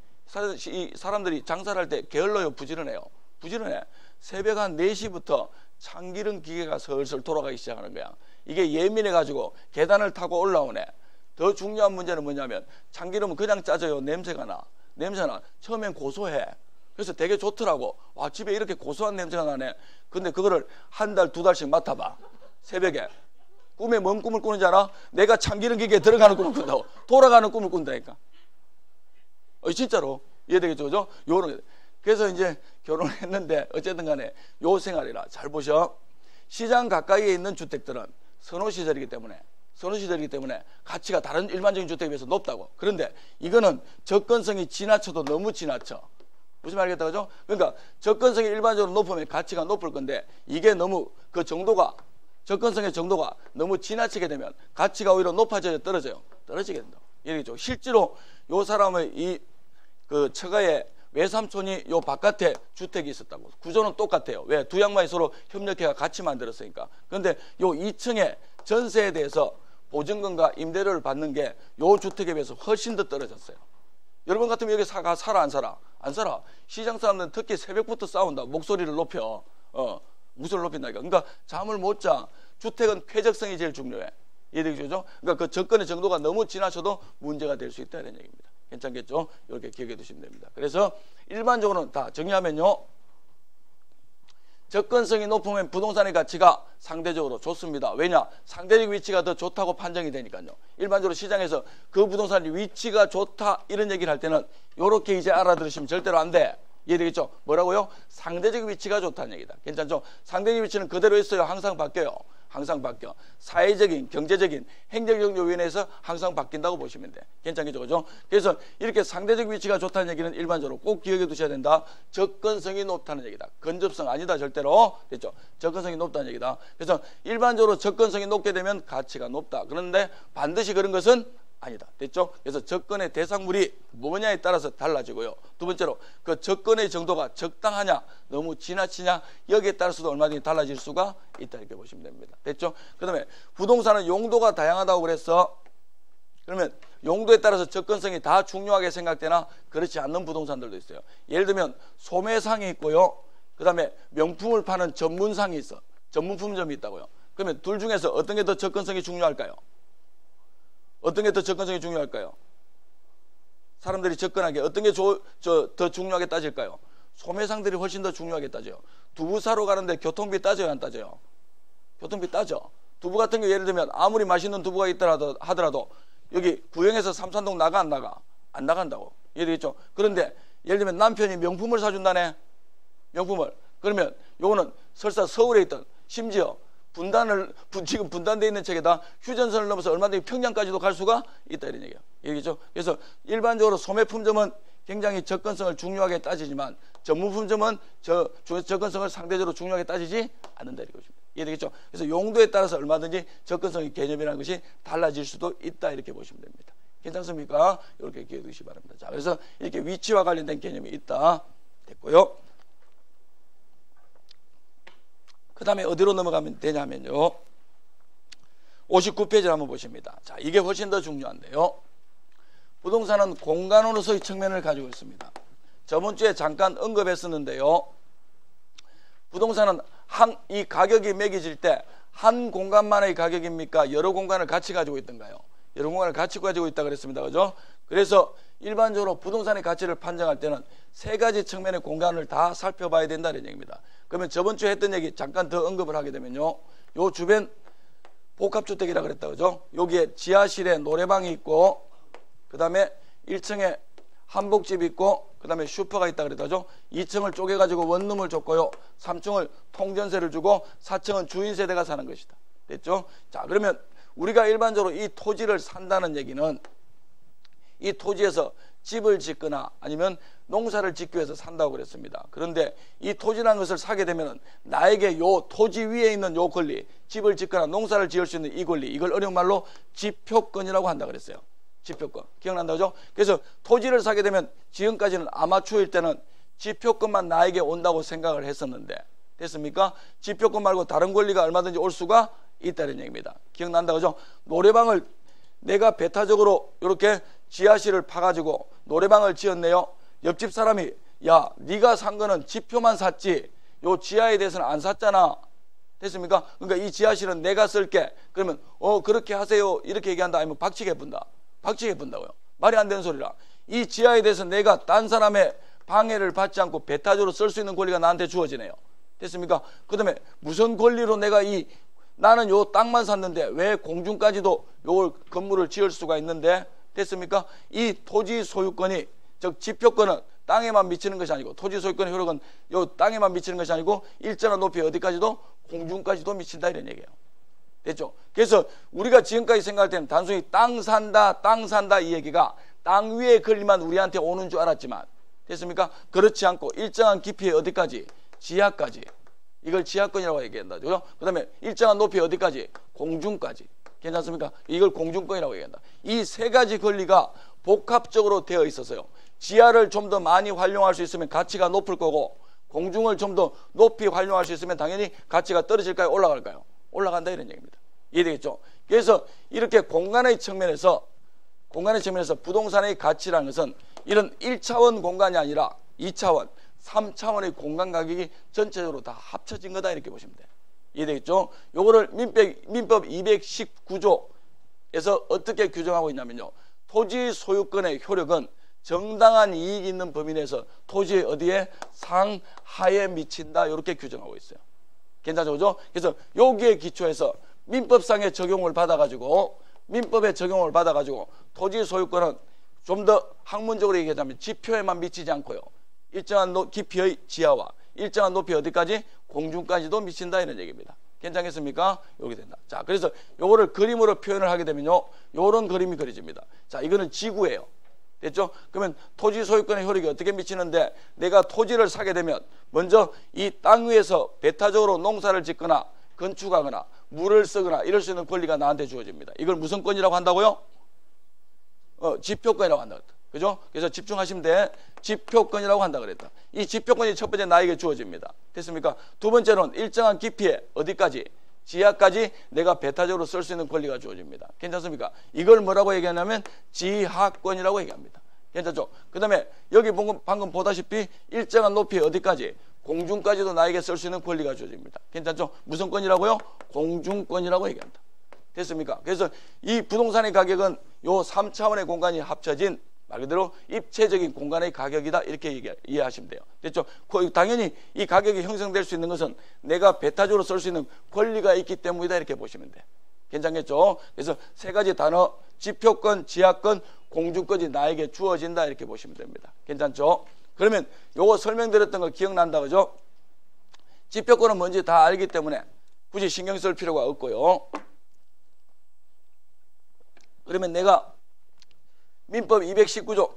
사람들이 장사를 할 때 게을러요, 부지런해요. 부지런해. 새벽 한 4시부터 참기름 기계가 슬슬 돌아가기 시작하는 거야. 이게 예민해가지고 계단을 타고 올라오네. 더 중요한 문제는 뭐냐면 참기름은 그냥 짜져요. 냄새가 나. 냄새나. 처음엔 고소해. 그래서 되게 좋더라고. 와, 집에 이렇게 고소한 냄새가 나네. 근데 그거를 한 달, 2달씩 맡아봐. 새벽에. 꿈에 뭔 꿈을 꾸는지 알아? 내가 참기름 기계에 들어가는 꿈을 꾼다고. 돌아가는 꿈을 꾼다니까. 진짜로. 이해되겠죠? 그죠? 요런. 그래서 이제 결혼을 했는데 어쨌든 간에 요 생활이라. 잘 보셔. 시장 가까이에 있는 주택들은 선호시설이기 때문에 가치가 다른 일반적인 주택에 비해서 높다고. 그런데 이거는 접근성이 지나쳐도 너무 지나쳐. 무슨 말이겠다, 그죠? 그러니까 접근성이 일반적으로 높으면 가치가 높을 건데 이게 너무 그 정도가 접근성의 정도가 너무 지나치게 되면 가치가 오히려 높아져야 떨어지게 된다. 이해되죠? 실제로 요 사람의 이 그 처가에 외삼촌이 요 바깥에 주택이 있었다고. 구조는 똑같아요. 왜? 두 양반이 서로 협력해가 같이 만들었으니까. 그런데 요 2층에 전세에 대해서 보증금과 임대료를 받는 게 요 주택에 비해서 훨씬 더 떨어졌어요. 여러분 같으면 여기 살아 안 살아? 안 살아. 시장 사람들은 특히 새벽부터 싸운다. 목소리를 높여. 목소리를 높인다니까. 그러니까 잠을 못 자. 주택은 쾌적성이 제일 중요해. 이해되죠? 그러니까 그 접근의 정도가 너무 지나쳐도 문제가 될 수 있다 이런 얘기입니다. 괜찮겠죠? 이렇게 기억해 두시면 됩니다. 그래서 일반적으로는 다 정리하면요. 접근성이 높으면 부동산의 가치가 상대적으로 좋습니다. 왜냐? 상대적 위치가 더 좋다고 판정이 되니까요. 일반적으로 시장에서 그 부동산의 위치가 좋다 이런 얘기를 할 때는 이렇게 이제 알아들으시면 절대로 안 돼. 이해되겠죠? 뭐라고요? 상대적 위치가 좋다는 얘기다. 괜찮죠? 상대적 위치는 그대로 있어요. 항상 바뀌어요. 항상 바뀌어. 사회적인, 경제적인, 행정적 요인에서 항상 바뀐다고 보시면 돼. 괜찮겠죠? 그죠? 그래서 이렇게 상대적 위치가 좋다는 얘기는 일반적으로 꼭 기억해 두셔야 된다. 접근성이 높다는 얘기다. 근접성 아니다 절대로. 됐죠? 접근성이 높다는 얘기다. 그래서 일반적으로 접근성이 높게 되면 가치가 높다. 그런데 반드시 그런 것은 아니다. 됐죠? 그래서 접근의 대상물이 뭐냐에 따라서 달라지고요. 두 번째로 그 접근의 정도가 적당하냐 너무 지나치냐 여기에 따라서도 얼마든지 달라질 수가 있다 이렇게 보시면 됩니다. 됐죠? 그 다음에 부동산은 용도가 다양하다고 그랬어. 그러면 용도에 따라서 접근성이 다 중요하게 생각되나 그렇지 않는 부동산들도 있어요. 예를 들면 소매상이 있고요. 그 다음에 명품을 파는 전문상이 있어. 전문품점이 있다고요. 그러면 둘 중에서 어떤 게 더 접근성이 중요할까요? 어떤 게 더 접근성이 중요할까요? 사람들이 접근하기에 어떤 게 더 중요하게 따질까요? 소매상들이 훨씬 더 중요하게 따져요. 두부 사러 가는데 교통비 따져요, 안 따져요? 교통비 따져. 두부 같은 경우 예를 들면 아무리 맛있는 두부가 있다 하더라도 여기 구형에서 삼산동 나가 안 나가? 안 나간다고. 이해되겠죠? 그런데 예를 들면 남편이 명품을 사준다네. 명품을. 그러면 요거는 설사 서울에 있던 심지어 지금 분단되어 있는 책에다 휴전선을 넘어서 얼마든지 평양까지도 갈 수가 있다 이런 얘기예요. 얘기죠. 그래서 일반적으로 소매품점은 굉장히 접근성을 중요하게 따지지만 전문품점은 접근성을 상대적으로 중요하게 따지지 않는다 이렇게 보시면 돼요. 이해되겠죠? 그래서 용도에 따라서 얼마든지 접근성의 개념이라는 것이 달라질 수도 있다 이렇게 보시면 됩니다. 괜찮습니까? 이렇게 기억해 두시기 바랍니다. 자, 그래서 이렇게 위치와 관련된 개념이 있다 됐고요. 그 다음에 어디로 넘어가면 되냐면요. 59페이지를 한번 보십니다. 자, 이게 훨씬 더 중요한데요. 부동산은 공간으로서의 측면을 가지고 있습니다. 저번 주에 잠깐 언급했었는데요. 부동산은 이 가격이 매겨질 때 한 공간만의 가격입니까? 여러 공간을 같이 가지고 있던가요? 여러 공간을 같이 가지고 있다 그랬습니다. 그죠? 그래서 일반적으로 부동산의 가치를 판정할 때는 세 가지 측면의 공간을 다 살펴봐야 된다는 얘기입니다. 그러면 저번 주에 했던 얘기 잠깐 더 언급을 하게 되면요. 요 주변 복합주택이라 그랬다. 그죠? 여기에 지하실에 노래방이 있고 그 다음에 1층에 한복집이 있고 그 다음에 슈퍼가 있다 그랬다죠. 2층을 쪼개가지고 원룸을 줬고요. 3층을 통전세를 주고 4층은 주인 세대가 사는 것이다. 됐죠? 자, 그러면 우리가 일반적으로 이 토지를 산다는 얘기는 이 토지에서 집을 짓거나 아니면 농사를 짓기 위해서 산다고 그랬습니다. 그런데 이 토지라는 것을 사게 되면 나에게 요 토지 위에 있는 요 권리, 집을 짓거나 농사를 지을 수 있는 이 권리, 이걸 어려운 말로 지표권이라고 한다 그랬어요. 지표권. 기억난다죠? 그래서 토지를 사게 되면 지금까지는 아마추어일 때는 지표권만 나에게 온다고 생각을 했었는데, 됐습니까? 지표권 말고 다른 권리가 얼마든지 올 수가 있다는 얘기입니다. 기억난다 그죠? 노래방을 내가 배타적으로 이렇게 지하실을 파가지고 노래방을 지었네요. 옆집 사람이 야, 네가 산 거는 지표만 샀지 요 지하에 대해서는 안 샀잖아. 됐습니까? 그러니까 이 지하실은 내가 쓸게. 그러면 그렇게 하세요 이렇게 얘기한다. 아니면 박치게 분다. 박치게 분다고요. 말이 안 되는 소리라. 이 지하에 대해서 내가 딴 사람의 방해를 받지 않고 배타적으로 쓸 수 있는 권리가 나한테 주어지네요. 됐습니까? 그 다음에 무슨 권리로 내가 나는 요 땅만 샀는데 왜 공중까지도 요 건물을 지을 수가 있는데, 됐습니까? 이 토지 소유권이, 즉 지표권은 땅에만 미치는 것이 아니고, 토지 소유권의 효력은 요 땅에만 미치는 것이 아니고 일정한 높이 어디까지도, 공중까지도 미친다 이런 얘기예요. 됐죠? 그래서 우리가 지금까지 생각할 때는 단순히 땅 산다 이 얘기가 땅 위에 권리만 우리한테 오는 줄 알았지만, 됐습니까? 그렇지 않고 일정한 깊이에 어디까지? 지하까지. 이걸 지하권이라고 얘기한다. 그 다음에 일정한 높이 어디까지? 공중까지. 괜찮습니까? 이걸 공중권이라고 얘기한다. 이 세 가지 권리가 복합적으로 되어 있어서요. 지하를 좀 더 많이 활용할 수 있으면 가치가 높을 거고, 공중을 좀 더 높이 활용할 수 있으면 당연히 가치가 떨어질까요? 올라갈까요? 올라간다 이런 얘기입니다. 이해되겠죠? 그래서 이렇게 공간의 측면에서 부동산의 가치라는 것은 이런 1차원 공간이 아니라 2차원, 3차원의 공간 가격이 전체적으로 다 합쳐진 거다 이렇게 보시면 돼요. 이해되겠죠? 요거를 민법 219조에서 어떻게 규정하고 있냐면요. 토지 소유권의 효력은 정당한 이익이 있는 범위 내에서 토지의 어디에 상하에 미친다 이렇게 규정하고 있어요. 괜찮죠? 그죠? 그래서 여기에 기초해서 민법상의 적용을 받아가지고 토지 소유권은 좀 더 학문적으로 얘기하자면 지표에만 미치지 않고요. 일정한 깊이의 지하와 일정한 높이 어디까지? 공중까지도 미친다 이런 얘기입니다. 괜찮겠습니까? 여기 된다. 자, 그래서 요거를 그림으로 표현을 하게 되면요. 요런 그림이 그려집니다. 자, 이거는 지구예요. 됐죠? 그러면 토지 소유권의 효력이 어떻게 미치는데, 내가 토지를 사게 되면 먼저 이 땅 위에서 배타적으로 농사를 짓거나 건축하거나 물을 쓰거나 이럴 수 있는 권리가 나한테 주어집니다. 이걸 무슨 권이라고 한다고요? 지표권이라고 한다 그랬다. 그죠? 그래서 집중하시면 돼. 지표권이라고 한다 그랬다. 이 지표권이 첫 번째 나에게 주어집니다. 됐습니까? 두 번째는 일정한 깊이에 어디까지? 지하까지 내가 배타적으로 쓸 수 있는 권리가 주어집니다. 괜찮습니까? 이걸 뭐라고 얘기하냐면 지하권이라고 얘기합니다. 괜찮죠? 그 다음에 여기 방금 보다시피 일정한 높이 어디까지? 공중까지도 나에게 쓸 수 있는 권리가 주어집니다. 괜찮죠? 무슨 권이라고요? 공중권이라고 얘기한다. 됐습니까? 그래서 이 부동산의 가격은 요 3차원의 공간이 합쳐진 말 그대로 입체적인 공간의 가격이다 이렇게 이해하시면 돼요. 됐죠? 당연히 이 가격이 형성될 수 있는 것은 내가 배타적으로 쓸 수 있는 권리가 있기 때문이다 이렇게 보시면 돼요. 괜찮겠죠? 그래서 세 가지 단어, 지표권, 지하권, 공중권이 나에게 주어진다 이렇게 보시면 됩니다. 괜찮죠? 그러면 요거 설명드렸던 거 기억난다 그죠? 지표권은 뭔지 다 알기 때문에 굳이 신경 쓸 필요가 없고요. 그러면 내가 민법 219조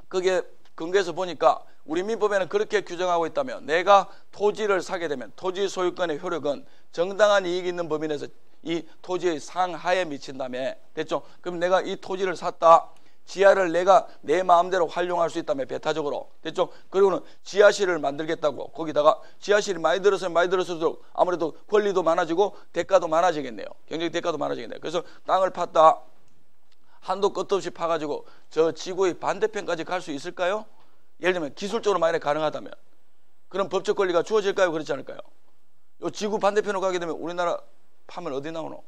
그게 근거에서 보니까 우리 민법에는 그렇게 규정하고 있다면, 내가 토지를 사게 되면 토지 소유권의 효력은 정당한 이익이 있는 범위 내에서 이 토지의 상하에 미친다며. 됐죠? 그럼 내가 이 토지를 샀다. 지하를 내가 내 마음대로 활용할 수 있다며, 배타적으로. 됐죠? 그리고는 지하실을 만들겠다고, 거기다가 지하실이 많이 들어설수록 아무래도 권리도 많아지고 대가도 많아지겠네요. 경제적 대가도 많아지겠네요. 그래서 땅을 팠다. 한도 끝도 없이 파가지고 저 지구의 반대편까지 갈 수 있을까요? 예를 들면 기술적으로 만약에 가능하다면 그런 법적 권리가 주어질까요? 그렇지 않을까요? 요 지구 반대편으로 가게 되면 우리나라 파면 어디 나오노?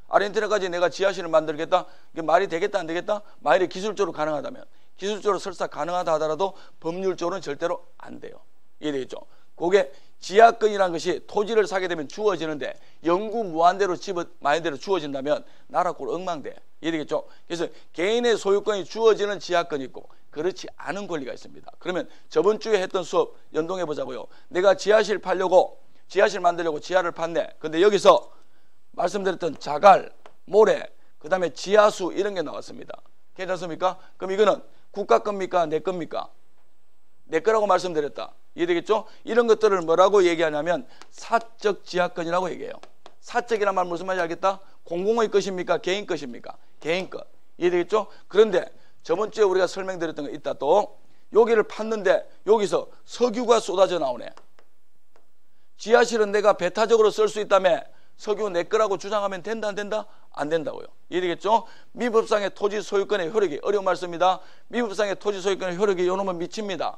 아르헨티나까지 내가 지하실을 만들겠다? 이게 말이 되겠다 안 되겠다? 만약에 기술적으로 가능하다면, 기술적으로 설사 가능하다 하더라도 법률적으로는 절대로 안 돼요. 이해되겠죠? 그게 지하권이라는 것이 토지를 사게 되면 주어지는데 영구 무한대로 마음대로 주어진다면 나라 꼴 엉망돼. 이해되겠죠? 그래서 개인의 소유권이 주어지는 지하권이 있고 그렇지 않은 권리가 있습니다. 그러면 저번 주에 했던 수업 연동해 보자고요. 내가 지하실 만들려고 지하를 팠네. 근데 여기서 말씀드렸던 자갈, 모래, 그 다음에 지하수 이런 게 나왔습니다. 괜찮습니까? 그럼 이거는 국가 겁니까? 내 겁니까? 내 거라고 말씀드렸다. 이해되겠죠? 이런 것들을 뭐라고 얘기하냐면 사적 지하권이라고 얘기해요. 사적이란 말 무슨 말인지 알겠다? 공공의 것입니까? 개인 것입니까? 개인 것. 이해되겠죠? 그런데 저번 주에 우리가 설명드렸던 거 있다. 또 여기를 팠는데 여기서 석유가 쏟아져 나오네. 지하실은 내가 배타적으로 쓸 수 있다며 석유 내 거라고 주장하면 된다 안 된다? 안 된다고요. 이해되겠죠? 미법상의 토지 소유권의 효력이 어려운 말씀입니다. 미법상의 토지 소유권의 효력이 요놈은 미칩니다.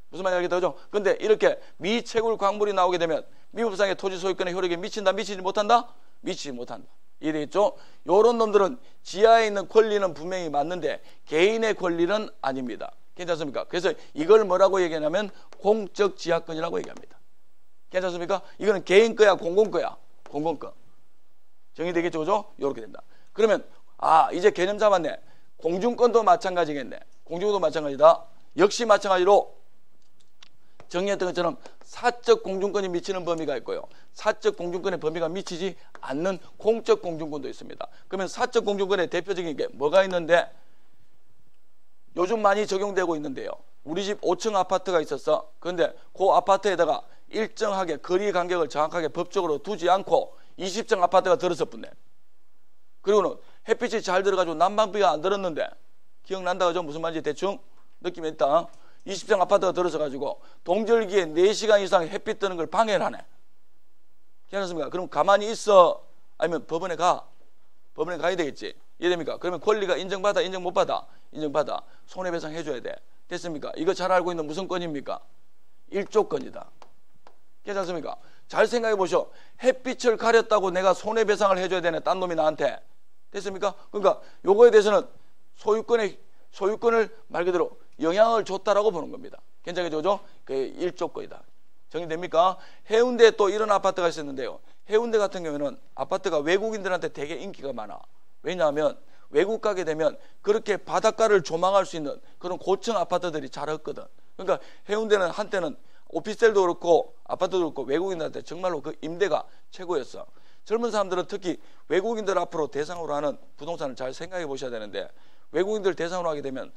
무슨 말인지 알겠다죠? 근데 이렇게 미채굴 광물이 나오게 되면 미법상의 토지 소유권의 효력이 미친다? 미치지 못한다? 미치지 못한다. 이해되겠죠? 요런 놈들은 지하에 있는 권리는 분명히 맞는데 개인의 권리는 아닙니다. 괜찮습니까? 그래서 이걸 뭐라고 얘기하냐면 공적 지하권이라고 얘기합니다. 괜찮습니까? 이거는 개인 거야 공공 거야? 공공 거. 정의되겠죠? 그죠? 요렇게 된다. 그러면 이제 개념 잡았네. 공중권도 마찬가지겠네. 공중권도 마찬가지다. 역시 마찬가지로 정리했던 것처럼 사적 공중권이 미치는 범위가 있고요. 사적 공중권의 범위가 미치지 않는 공적 공중권도 있습니다. 그러면 사적 공중권의 대표적인 게 뭐가 있는데 요즘 많이 적용되고 있는데요. 우리 집 5층 아파트가 있었어. 그런데 그 아파트에다가 일정하게 거리 간격을 정확하게 법적으로 두지 않고 20층 아파트가 들었었군요. 그리고는 햇빛이 잘 들어가지고 난방비가 안 들었는데 기억난다 그죠? 무슨 말인지 대충 느낌이 있다. 20층 아파트가 들어서가지고 동절기에 4시간 이상 햇빛 뜨는 걸 방해를 하네. 괜찮습니까? 그럼 가만히 있어? 아니면 법원에 가? 법원에 가야 되겠지. 이해됩니까? 그러면 권리가 인정받아? 인정 못 받아? 인정받아. 손해배상 해줘야 돼. 됐습니까? 이거 잘 알고 있는 무슨 건입니까? 일조건이다. 괜찮습니까? 잘 생각해 보시오. 햇빛을 가렸다고 내가 손해배상을 해줘야 되네. 딴 놈이 나한테. 됐습니까? 그러니까 요거에 대해서는 소유권을 말 그대로 영향을 줬다라고 보는 겁니다. 괜찮겠죠? 그 일조건이다. 정리됩니까? 해운대에 또 이런 아파트가 있었는데요. 해운대 같은 경우에는 아파트가 외국인들한테 되게 인기가 많아. 왜냐하면 외국 가게 되면 그렇게 바닷가를 조망할 수 있는 그런 고층 아파트들이 잘 없거든. 그러니까 해운대는 한때는 오피스텔도 그렇고 아파트도 그렇고 외국인들한테 정말로 그 임대가 최고였어. 젊은 사람들은 특히 외국인들 앞으로 대상으로 하는 부동산을 잘 생각해 보셔야 되는데 외국인들 대상으로 하게 되면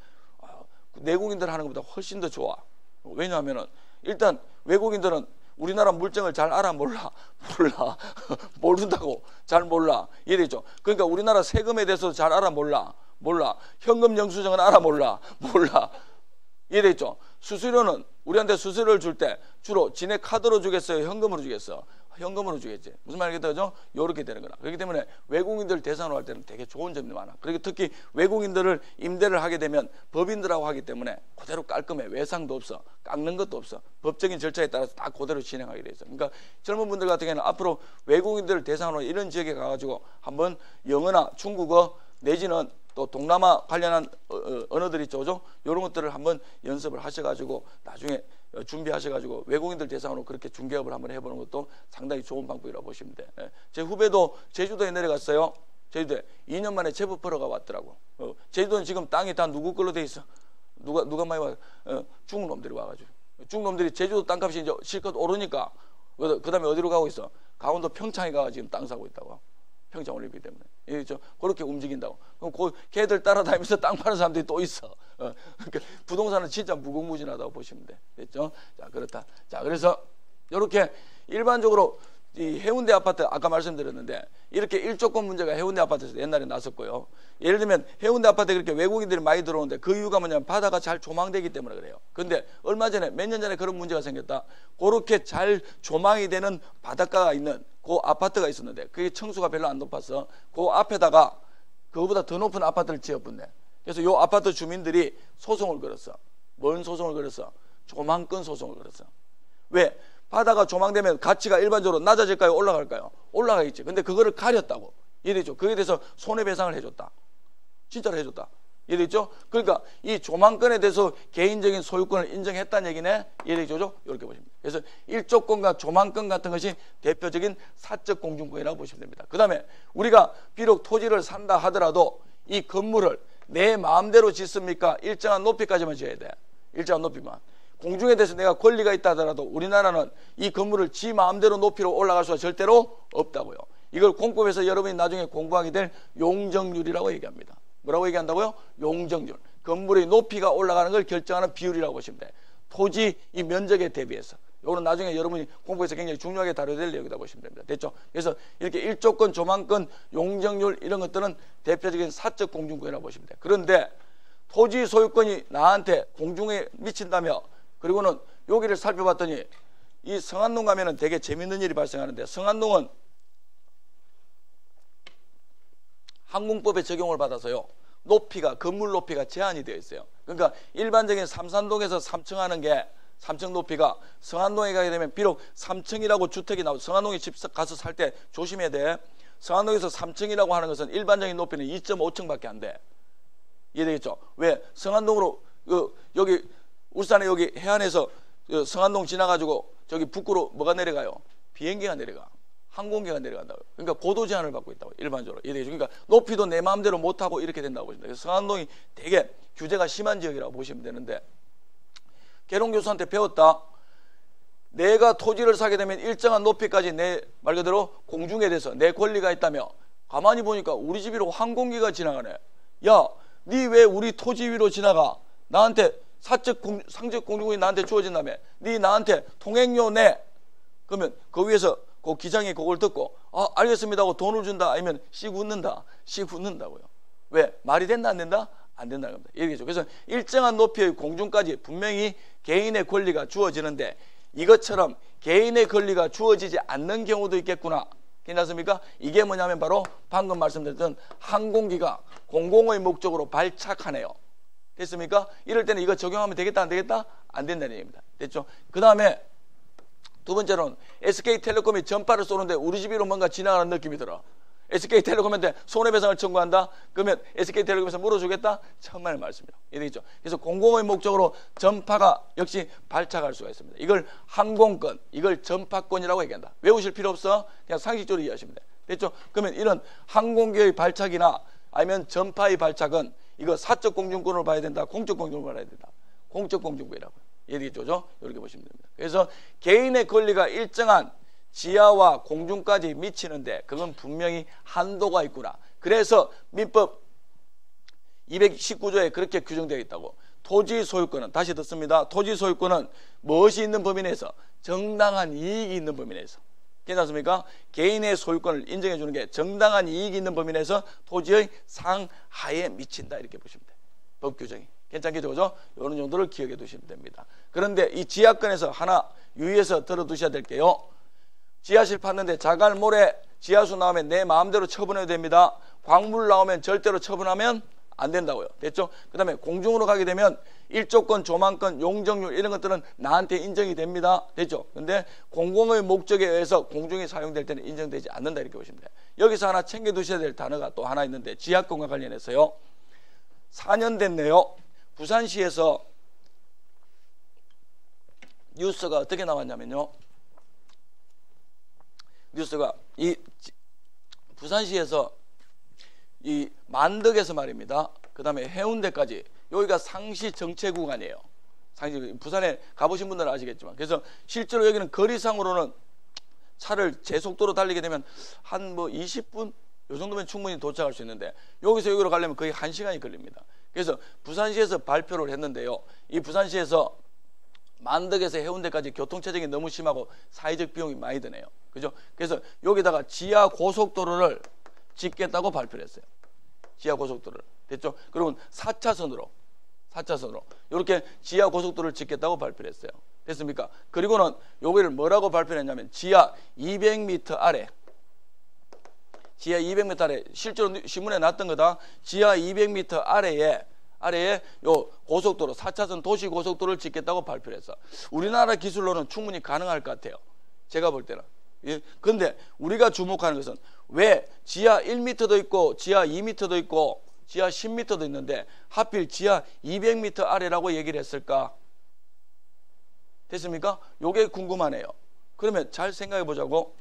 내국인들 하는 것보다 훨씬 더 좋아. 왜냐하면 일단 외국인들은 우리나라 물정을 잘 알아 몰라 모른다고 잘 몰라. 이해되죠? 그러니까 우리나라 세금에 대해서도 잘 알아 몰라 현금 영수증은 알아 몰라 이해되죠? 수수료는 우리한테 수수료를 줄 때 주로 지네 카드로 주겠어요? 현금으로 주겠어? 현금으로 주겠지. 무슨 말이겠다 그죠? 요렇게 되는 거라. 그렇기 때문에 외국인들 대상으로 할 때는 되게 좋은 점이 많아. 그리고 특히 외국인들을 임대를 하게 되면 법인들하고 하기 때문에 그대로 깔끔해. 외상도 없어. 깎는 것도 없어. 법적인 절차에 따라서 다 그대로 진행하게 돼 있어. 그러니까 젊은 분들 같은 경우는 앞으로 외국인들을 대상으로 이런 지역에 가가지고 한번 영어나 중국어 내지는 또 동남아 관련한 언어들 있죠, 그죠? 이런 것들을 한번 연습을 하셔가지고 나중에 준비하셔가지고 외국인들 대상으로 그렇게 중개업을 한번 해보는 것도 상당히 좋은 방법이라고 보시면 돼. 제 후배도 제주도에 내려갔어요. 제주도에 2년 만에 제법 벌어가 왔더라고. 제주도는 지금 땅이 다 누구 걸로 돼 있어? 누가 많이 와? 중국 놈들이 와가지고 중국 놈들이 제주도 땅값이 이제 실컷 오르니까 그 다음에 어디로 가고 있어? 강원도 평창에 가서 지금 땅 사고 있다고. 평창 올림픽 때문에. 그렇죠? 그렇게 움직인다고. 그럼 그 걔들 따라다니면서 땅 파는 사람들이 또 있어. 그러니까 부동산은 진짜 무궁무진하다고 보시면 돼. 됐죠? 자, 그렇다. 자, 그래서 이렇게 일반적으로 이 해운대 아파트 아까 말씀드렸는데 이렇게 일조권 문제가 해운대 아파트에서 옛날에 났었고요. 예를 들면 해운대 아파트에 그렇게 외국인들이 많이 들어오는데 그 이유가 뭐냐면 바다가 잘 조망되기 때문에 그래요. 그런데 얼마 전에 몇 년 전에 그런 문제가 생겼다. 그렇게 잘 조망이 되는 바닷가가 있는 그 아파트가 있었는데 그게 층수가 별로 안 높아서 그 앞에다가 그거보다 더 높은 아파트를 지어본대. 그래서 이 아파트 주민들이 소송을 걸었어. 뭔 소송을 걸었어? 조망권 소송을 걸었어. 왜? 바다가 조망되면 가치가 일반적으로 낮아질까요? 올라갈까요? 올라가겠지. 근데 그거를 가렸다고. 이해되죠? 그에 대해서 손해배상을 해줬다. 진짜로 해줬다. 이해되죠? 그러니까 이 조망권에 대해서 개인적인 소유권을 인정했다는 얘기네. 이해되죠? 이렇게 보시면 됩니다. 그래서 일조권과 조망권 같은 것이 대표적인 사적 공중권이라고 보시면 됩니다. 그 다음에 우리가 비록 토지를 산다 하더라도 이 건물을 내 마음대로 짓습니까? 일정한 높이까지만 지어야 돼. 일정한 높이만. 공중에 대해서 내가 권리가 있다 하더라도 우리나라는 이 건물을 지 마음대로 높이로 올라갈 수가 절대로 없다고요. 이걸 공법에서 여러분이 나중에 공부하게 될 용적률이라고 얘기합니다. 뭐라고 얘기한다고요? 용적률. 건물의 높이가 올라가는 걸 결정하는 비율이라고 보시면 돼요. 토지 이 면적에 대비해서. 이거는 나중에 여러분이 공부에서 굉장히 중요하게 다뤄야 될 내용이다 보시면 됩니다. 됐죠? 그래서 이렇게 일조권, 조망권, 용적률 이런 것들은 대표적인 사적 공중권이라고 보시면 돼요. 그런데 토지 소유권이 나한테 공중에 미친다며 그리고는 여기를 살펴봤더니 이 성안동 가면은 되게 재밌는 일이 발생하는데 성안동은 항공법의 적용을 받아서요. 높이가 건물 높이가 제한이 되어 있어요. 그러니까 일반적인 삼산동에서 3층 하는 게 3층 높이가 성안동에 가게 되면 비록 3층이라고 주택이 나오고 성안동에 집 가서 살 때 조심해야 돼. 성안동에서 3층이라고 하는 것은 일반적인 높이는 2.5층밖에 안 돼. 이해되겠죠? 왜? 성안동으로 여기 울산에 여기 해안에서 성안동 지나가지고 저기 북구로 뭐가 내려가요? 비행기가 내려가. 항공기가 내려간다고요. 그러니까 고도 제한을 받고 있다고 일반적으로. 이해되겠죠? 그러니까 높이도 내 마음대로 못하고 이렇게 된다고 보시면 돼요. 성안동이 되게 규제가 심한 지역이라고 보시면 되는데 계룡 교수한테 배웠다. 내가 토지를 사게 되면 일정한 높이까지 내 말 그대로 공중에 대해서 내 권리가 있다며 가만히 보니까 우리 집 위로 항공기가 지나가네. 야, 니 왜 우리 토지 위로 지나가? 나한테 상적 공중권이 나한테 주어진다며. 니 나한테 통행료 내. 그러면 그 위에서 그 기장이 그걸 듣고 알겠습니다 하고 돈을 준다 아니면 씩 웃는다. 씩 웃는다고요. 왜? 말이 된다 안 된다? 안 된다는 겁니다. 얘기죠. 그래서 일정한 높이의 공중까지 분명히 개인의 권리가 주어지는데 이것처럼 개인의 권리가 주어지지 않는 경우도 있겠구나. 괜찮습니까? 이게 뭐냐면 바로 방금 말씀드렸던 항공기가 공공의 목적으로 발착하네요. 됐습니까? 이럴 때는 이거 적용하면 되겠다 안 되겠다? 안 된다는 얘기입니다. 됐죠? 그 다음에 두 번째로는 SK텔레콤이 전파를 쏘는데 우리 집 위로 뭔가 지나가는 느낌이 들어. SK텔레콤한테 손해배상을 청구한다? 그러면 SK텔레콤에서 물어주겠다? 천만의 말씀이에요. 이해되겠죠? 그래서 공공의 목적으로 전파가 역시 발착할 수가 있습니다. 이걸 항공권, 이걸 전파권이라고 얘기한다. 외우실 필요 없어. 그냥 상식적으로 이해하시면 돼요. 됐죠? 그러면 이런 항공기의 발착이나 아니면 전파의 발착은 이거 사적 공중권으로 봐야 된다. 공적 공중권으로 봐야 된다. 공적 공중권이라고요. 이해되겠죠? 이렇게 보시면 됩니다. 그래서 개인의 권리가 일정한 지하와 공중까지 미치는데 그건 분명히 한도가 있구나. 그래서 민법 219조에 그렇게 규정되어 있다고. 토지 소유권은 다시 듣습니다. 토지 소유권은 무엇이 있는 범위 내에서? 정당한 이익이 있는 범위 내에서. 괜찮습니까? 개인의 소유권을 인정해 주는 게 정당한 이익이 있는 범위 내에서 토지의 상하에 미친다 이렇게 보시면 돼요. 법 규정이. 괜찮겠죠? 그죠? 이런 정도를 기억해 두시면 됩니다. 그런데 이 지하권에서 하나 유의해서 들어두셔야 될 게요. 지하실 팠는데 자갈 모래 지하수 나오면 내 마음대로 처분해도 됩니다. 광물 나오면 절대로 처분하면 안 된다고요. 됐죠? 그 다음에 공중으로 가게 되면 일조권, 조망권, 용적률 이런 것들은 나한테 인정이 됩니다. 됐죠? 근데 공공의 목적에 의해서 공중이 사용될 때는 인정되지 않는다 이렇게 보시면 돼요. 여기서 하나 챙겨 두셔야 될 단어가 또 하나 있는데 지하권과 관련해서요. 4년 됐네요. 부산시에서 뉴스가 어떻게 나왔냐면요. 뉴스가 이 부산시에서 이 만덕에서 말입니다. 그 다음에 해운대까지 여기가 상시 정체 구간이에요. 상시 부산에 가보신 분들은 아시겠지만 그래서 실제로 여기는 거리상으로는 차를 제속도로 달리게 되면 한 뭐 20분 요 정도면 충분히 도착할 수 있는데 여기서 여기로 가려면 거의 1시간이 걸립니다. 그래서 부산시에서 발표를 했는데요. 이 부산시에서 만덕에서 해운대까지 교통체증이 너무 심하고 사회적 비용이 많이 드네요. 그죠? 그래서 여기다가 지하 고속도로를 짓겠다고 발표를 했어요. 지하 고속도로를. 됐죠? 그러면 4차선으로 이렇게 지하 고속도로를 짓겠다고 발표를 했어요. 됐습니까? 그리고는 여기를 뭐라고 발표를 했냐면 지하 200m 아래 지하 200m 아래 실제로 신문에 났던 거다. 지하 200m 아래에 요 고속도로 4차선 도시 고속도로를 짓겠다고 발표를 했어. 우리나라 기술로는 충분히 가능할 것 같아요. 제가 볼 때는. 예? 근데 우리가 주목하는 것은 왜 지하 1m도 있고 지하 2m도 있고 지하 10m도 있는데 하필 지하 200m 아래라고 얘기를 했을까? 됐습니까? 요게 궁금하네요. 그러면 잘 생각해 보자고.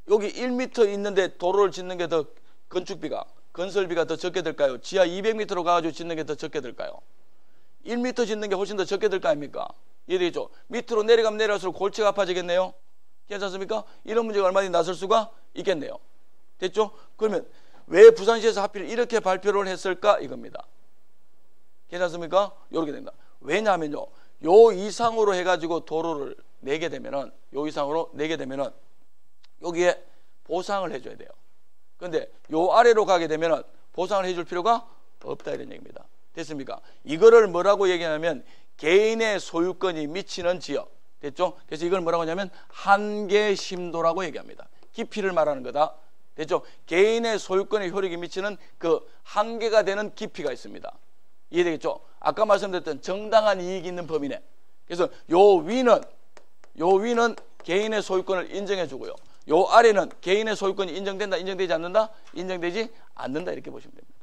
여기 1m 있는데 도로를 짓는 게 더 건설비가 더 적게 들까요? 지하 200m로 가가지고 짓는 게 더 적게 들까요? 1m 짓는 게 훨씬 더 적게 들 거 아닙니까? 이해되죠? 밑으로 내려가면 내려갈수록 골치가 아파지겠네요. 괜찮습니까? 이런 문제가 얼마든지 나설 수가 있겠네요. 됐죠? 그러면 왜 부산시에서 하필 이렇게 발표를 했을까? 이겁니다. 괜찮습니까? 이렇게 됩니다. 왜냐하면요, 요 이상으로 해가지고 도로를 내게 되면은, 요 이상으로 내게 되면은 여기에 보상을 해줘야 돼요. 그런데 요 아래로 가게 되면은 보상을 해줄 필요가 없다 이런 얘기입니다. 됐습니까? 이거를 뭐라고 얘기하냐면 개인의 소유권이 미치는 지역. 됐죠? 그래서 이걸 뭐라고 하냐면 한계심도라고 얘기합니다. 깊이를 말하는 거다. 됐죠? 개인의 소유권의 효력이 미치는 그 한계가 되는 깊이가 있습니다. 이해되겠죠? 아까 말씀드렸던 정당한 이익이 있는 범위내. 그래서 요 위는 개인의 소유권을 인정해 주고요. 요 아래는 개인의 소유권이 인정된다, 인정되지 않는다? 인정되지 않는다 이렇게 보시면 됩니다.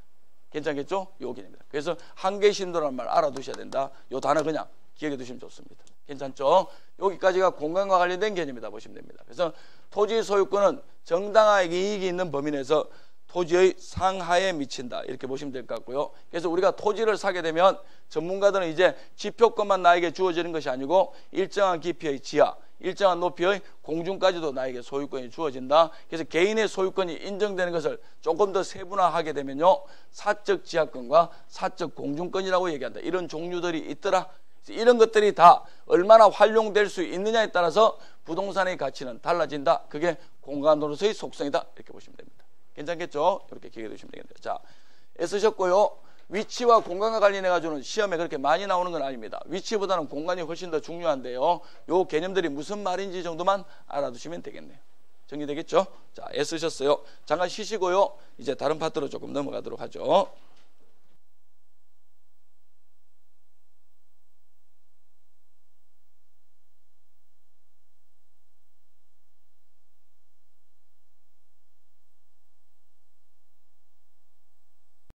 괜찮겠죠? 요 개념입니다. 그래서 한계심도라는 말 알아두셔야 된다. 요 단어 그냥 기억해 두시면 좋습니다. 괜찮죠? 여기까지가 공간과 관련된 개념이다 보시면 됩니다. 그래서 토지 소유권은 정당한 이익이 있는 범위 내에서 토지의 상하에 미친다 이렇게 보시면 될 것 같고요. 그래서 우리가 토지를 사게 되면 전문가들은 이제 지표권만 나에게 주어지는 것이 아니고 일정한 깊이의 지하, 일정한 높이의 공중까지도 나에게 소유권이 주어진다. 그래서 개인의 소유권이 인정되는 것을 조금 더 세분화하게 되면요, 사적 지하권과 사적 공중권이라고 얘기한다. 이런 종류들이 있더라. 이런 것들이 다 얼마나 활용될 수 있느냐에 따라서 부동산의 가치는 달라진다. 그게 공간으로서의 속성이다 이렇게 보시면 됩니다. 괜찮겠죠? 이렇게 기억해 두시면 되겠네요. 자, 애쓰셨고요. 위치와 공간과 관련해 가지고는 시험에 그렇게 많이 나오는 건 아닙니다. 위치보다는 공간이 훨씬 더 중요한데요. 요 개념들이 무슨 말인지 정도만 알아두시면 되겠네요. 정리되겠죠? 자, 애쓰셨어요. 잠깐 쉬시고요. 이제 다른 파트로 조금 넘어가도록 하죠.